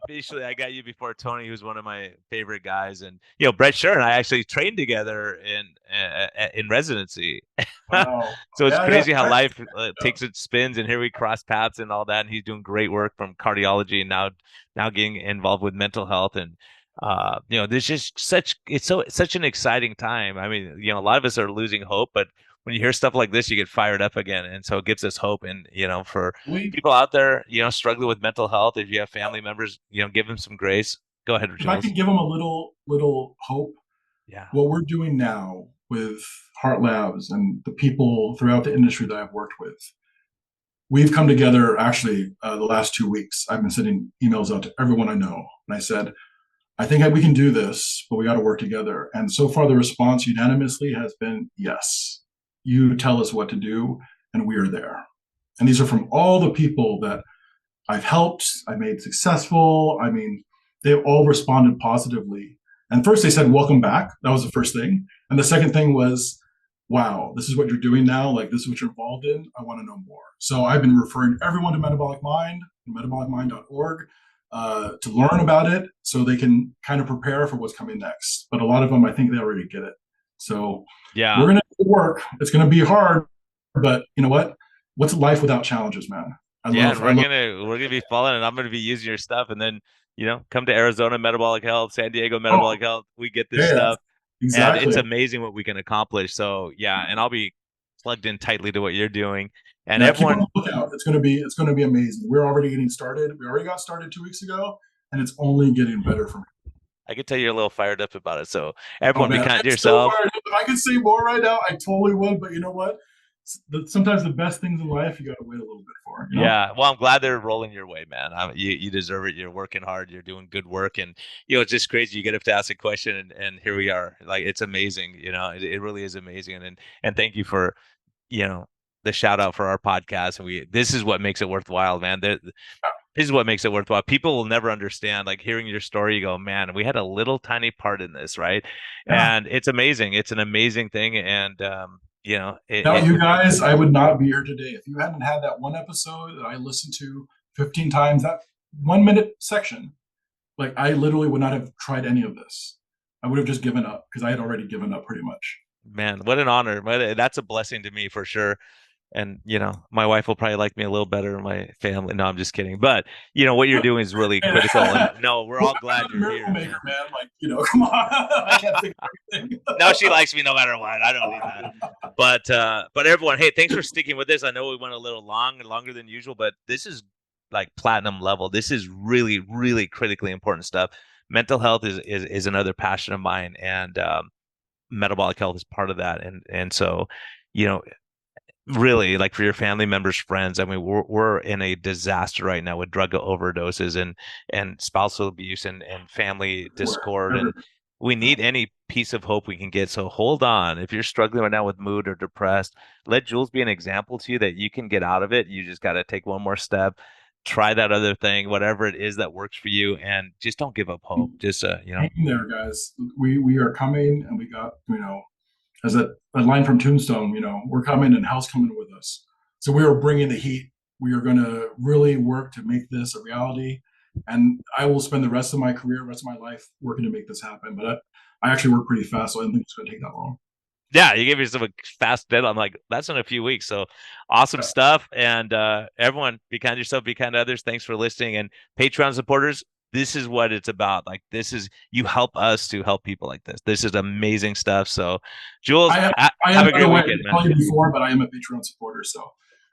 officially, I got you before Tony, who's one of my favorite guys. And Brett Sher and I actually trained together in residency. Wow. So it's Yeah, yeah. crazy how life takes its spins, and here we cross paths and all that. And he's doing great work from cardiology, and now getting involved with mental health. And there's just such an exciting time. I mean, a lot of us are losing hope, but when you hear stuff like this, you get fired up again, and so it gives us hope. And for We, people out there, struggling with mental health, if you have family members, give them some grace. Go ahead, if I Jules. can give them a little hope, Yeah. what we're doing now with Heart Labs and the people throughout the industry that I've worked with, we've come together actually the last 2 weeks. I've been sending emails out to everyone I know. And I said, I think we can do this, but we got to work together. And so far, the response unanimously has been yes. You tell us what to do, and we are there. And these are from all the people that I've helped, I made successful. I mean, they've all responded positively. And first, they said, welcome back. That was the first thing. And the second thing was, wow, this is what you're doing now. Like, this is what you're involved in. I want to know more. So I've been referring everyone to Metabolic Mind, metabolicmind.org, to learn about it so they can kind of prepare for what's coming next. But a lot of them, I think they already get it. So Yeah. we're going to work. It's going to be hard, but you know what? What's life without challenges, man? We're gonna be following, and I'm gonna be using your stuff, and then come to Arizona Metabolic Health, San Diego Oh, Metabolic Health. We get this yeah, stuff, and it's exactly. amazing what we can accomplish. So yeah, and I'll be plugged in tightly to what you're doing, and Yeah, keep on everyone. the lookout. It's gonna be amazing. We're already getting started. We already got started 2 weeks ago, and it's only getting better from here. I can tell you're a little fired up about it. So Oh everyone, be man, kind I'm to so yourself. fired up. If I could say more right now, I totally would. But you know what? Sometimes the best things in life you got to wait a little bit for. You know? Yeah, well, I'm glad they're rolling your way, man. You deserve it. You're working hard. You're doing good work, and it's just crazy. You get up to ask a question, and here we are. Like, it's amazing. It really is amazing. And thank you for you know the shout out for our podcast. And this is what makes it worthwhile, man. This is what makes it worthwhile. People will never understand. Like, hearing your story, you go, man, we had a little tiny part in this, right? Yeah. And it's amazing. It's an amazing thing, and Without you guys, I would not be here today. If you hadn't had that one episode that I listened to 15 times, that 1 minute section, like I literally would not have tried any of this. I would have just given up because I had already given up pretty much. man, what an honor. That's a blessing to me for sure. And my wife will probably like me a little better, my family. No, I'm just kidding. But what you're doing is really critical. And no, we're Well, all I'm glad not a you're miracle here, maker, man. man. Like, come on. I can't think of everything. No, she likes me no matter what. I don't need that. But everyone, hey, thanks for sticking with this. I know we went a little longer than usual, but this is like platinum level. This is really, really critically important stuff. Mental health is another passion of mine, and metabolic health is part of that. And so, you know, really, like, for your family members, friends, I mean, we're in a disaster right now with drug overdoses and spousal abuse and family discord, and Everywhere. we need any piece of hope we can get. So hold on. If you're struggling right now with mood or depressed, let Jules be an example to you that you can get out of it. You just got to take one more step, try that other thing, whatever it is that works for you, and just don't give up hope. Just Hang in there, guys. We are coming, and we got as a line from Tombstone. We're coming, and hell's coming with us. So we are bringing the heat. We are going to really work to make this a reality, and I will spend the rest of my career, rest of my life, working to make this happen. But I actually work pretty fast, so I don't think it's going to take that long. yeah, you gave yourself a fast deadline. I'm like, that's in a few weeks. So awesome stuff. And everyone, be kind to yourself, be kind to others. Thanks for listening. And Patreon supporters, this is what it's about. Like, this is, you help us to help people like this. This is amazing stuff. So Jules, I have am, a by the great way, I weekend, didn't man. tell you before, but I am a Patreon supporter, so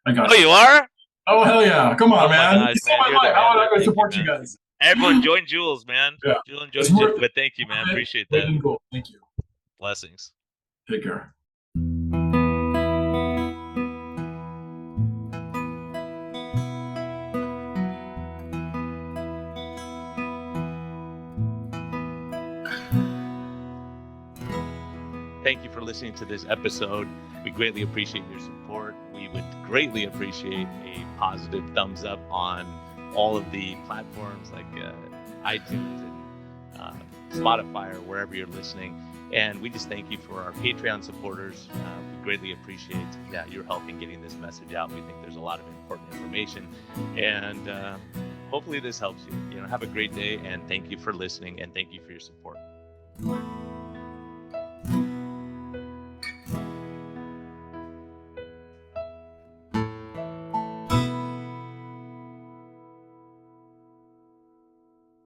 I Oh, got you. you are? Oh, hell yeah. Come on, Oh my man. You gosh, saved man. my You're the life. How man, would I man. go Thank you, support you man. guys? Everyone join Jules, man. Yeah. Jules, It's join Jules. worth it. But thank you, man. Appreciate Weight that. in gold. Thank you. Blessings. Take care. Thank you for listening to this episode. We greatly appreciate your support. We would greatly appreciate a positive thumbs up on all of the platforms like iTunes and Spotify or wherever you're listening. And we just thank you for our Patreon supporters. We greatly appreciate your help in getting this message out. We think there's a lot of important information, and hopefully this helps you. Have a great day, and thank you for listening, and thank you for your support.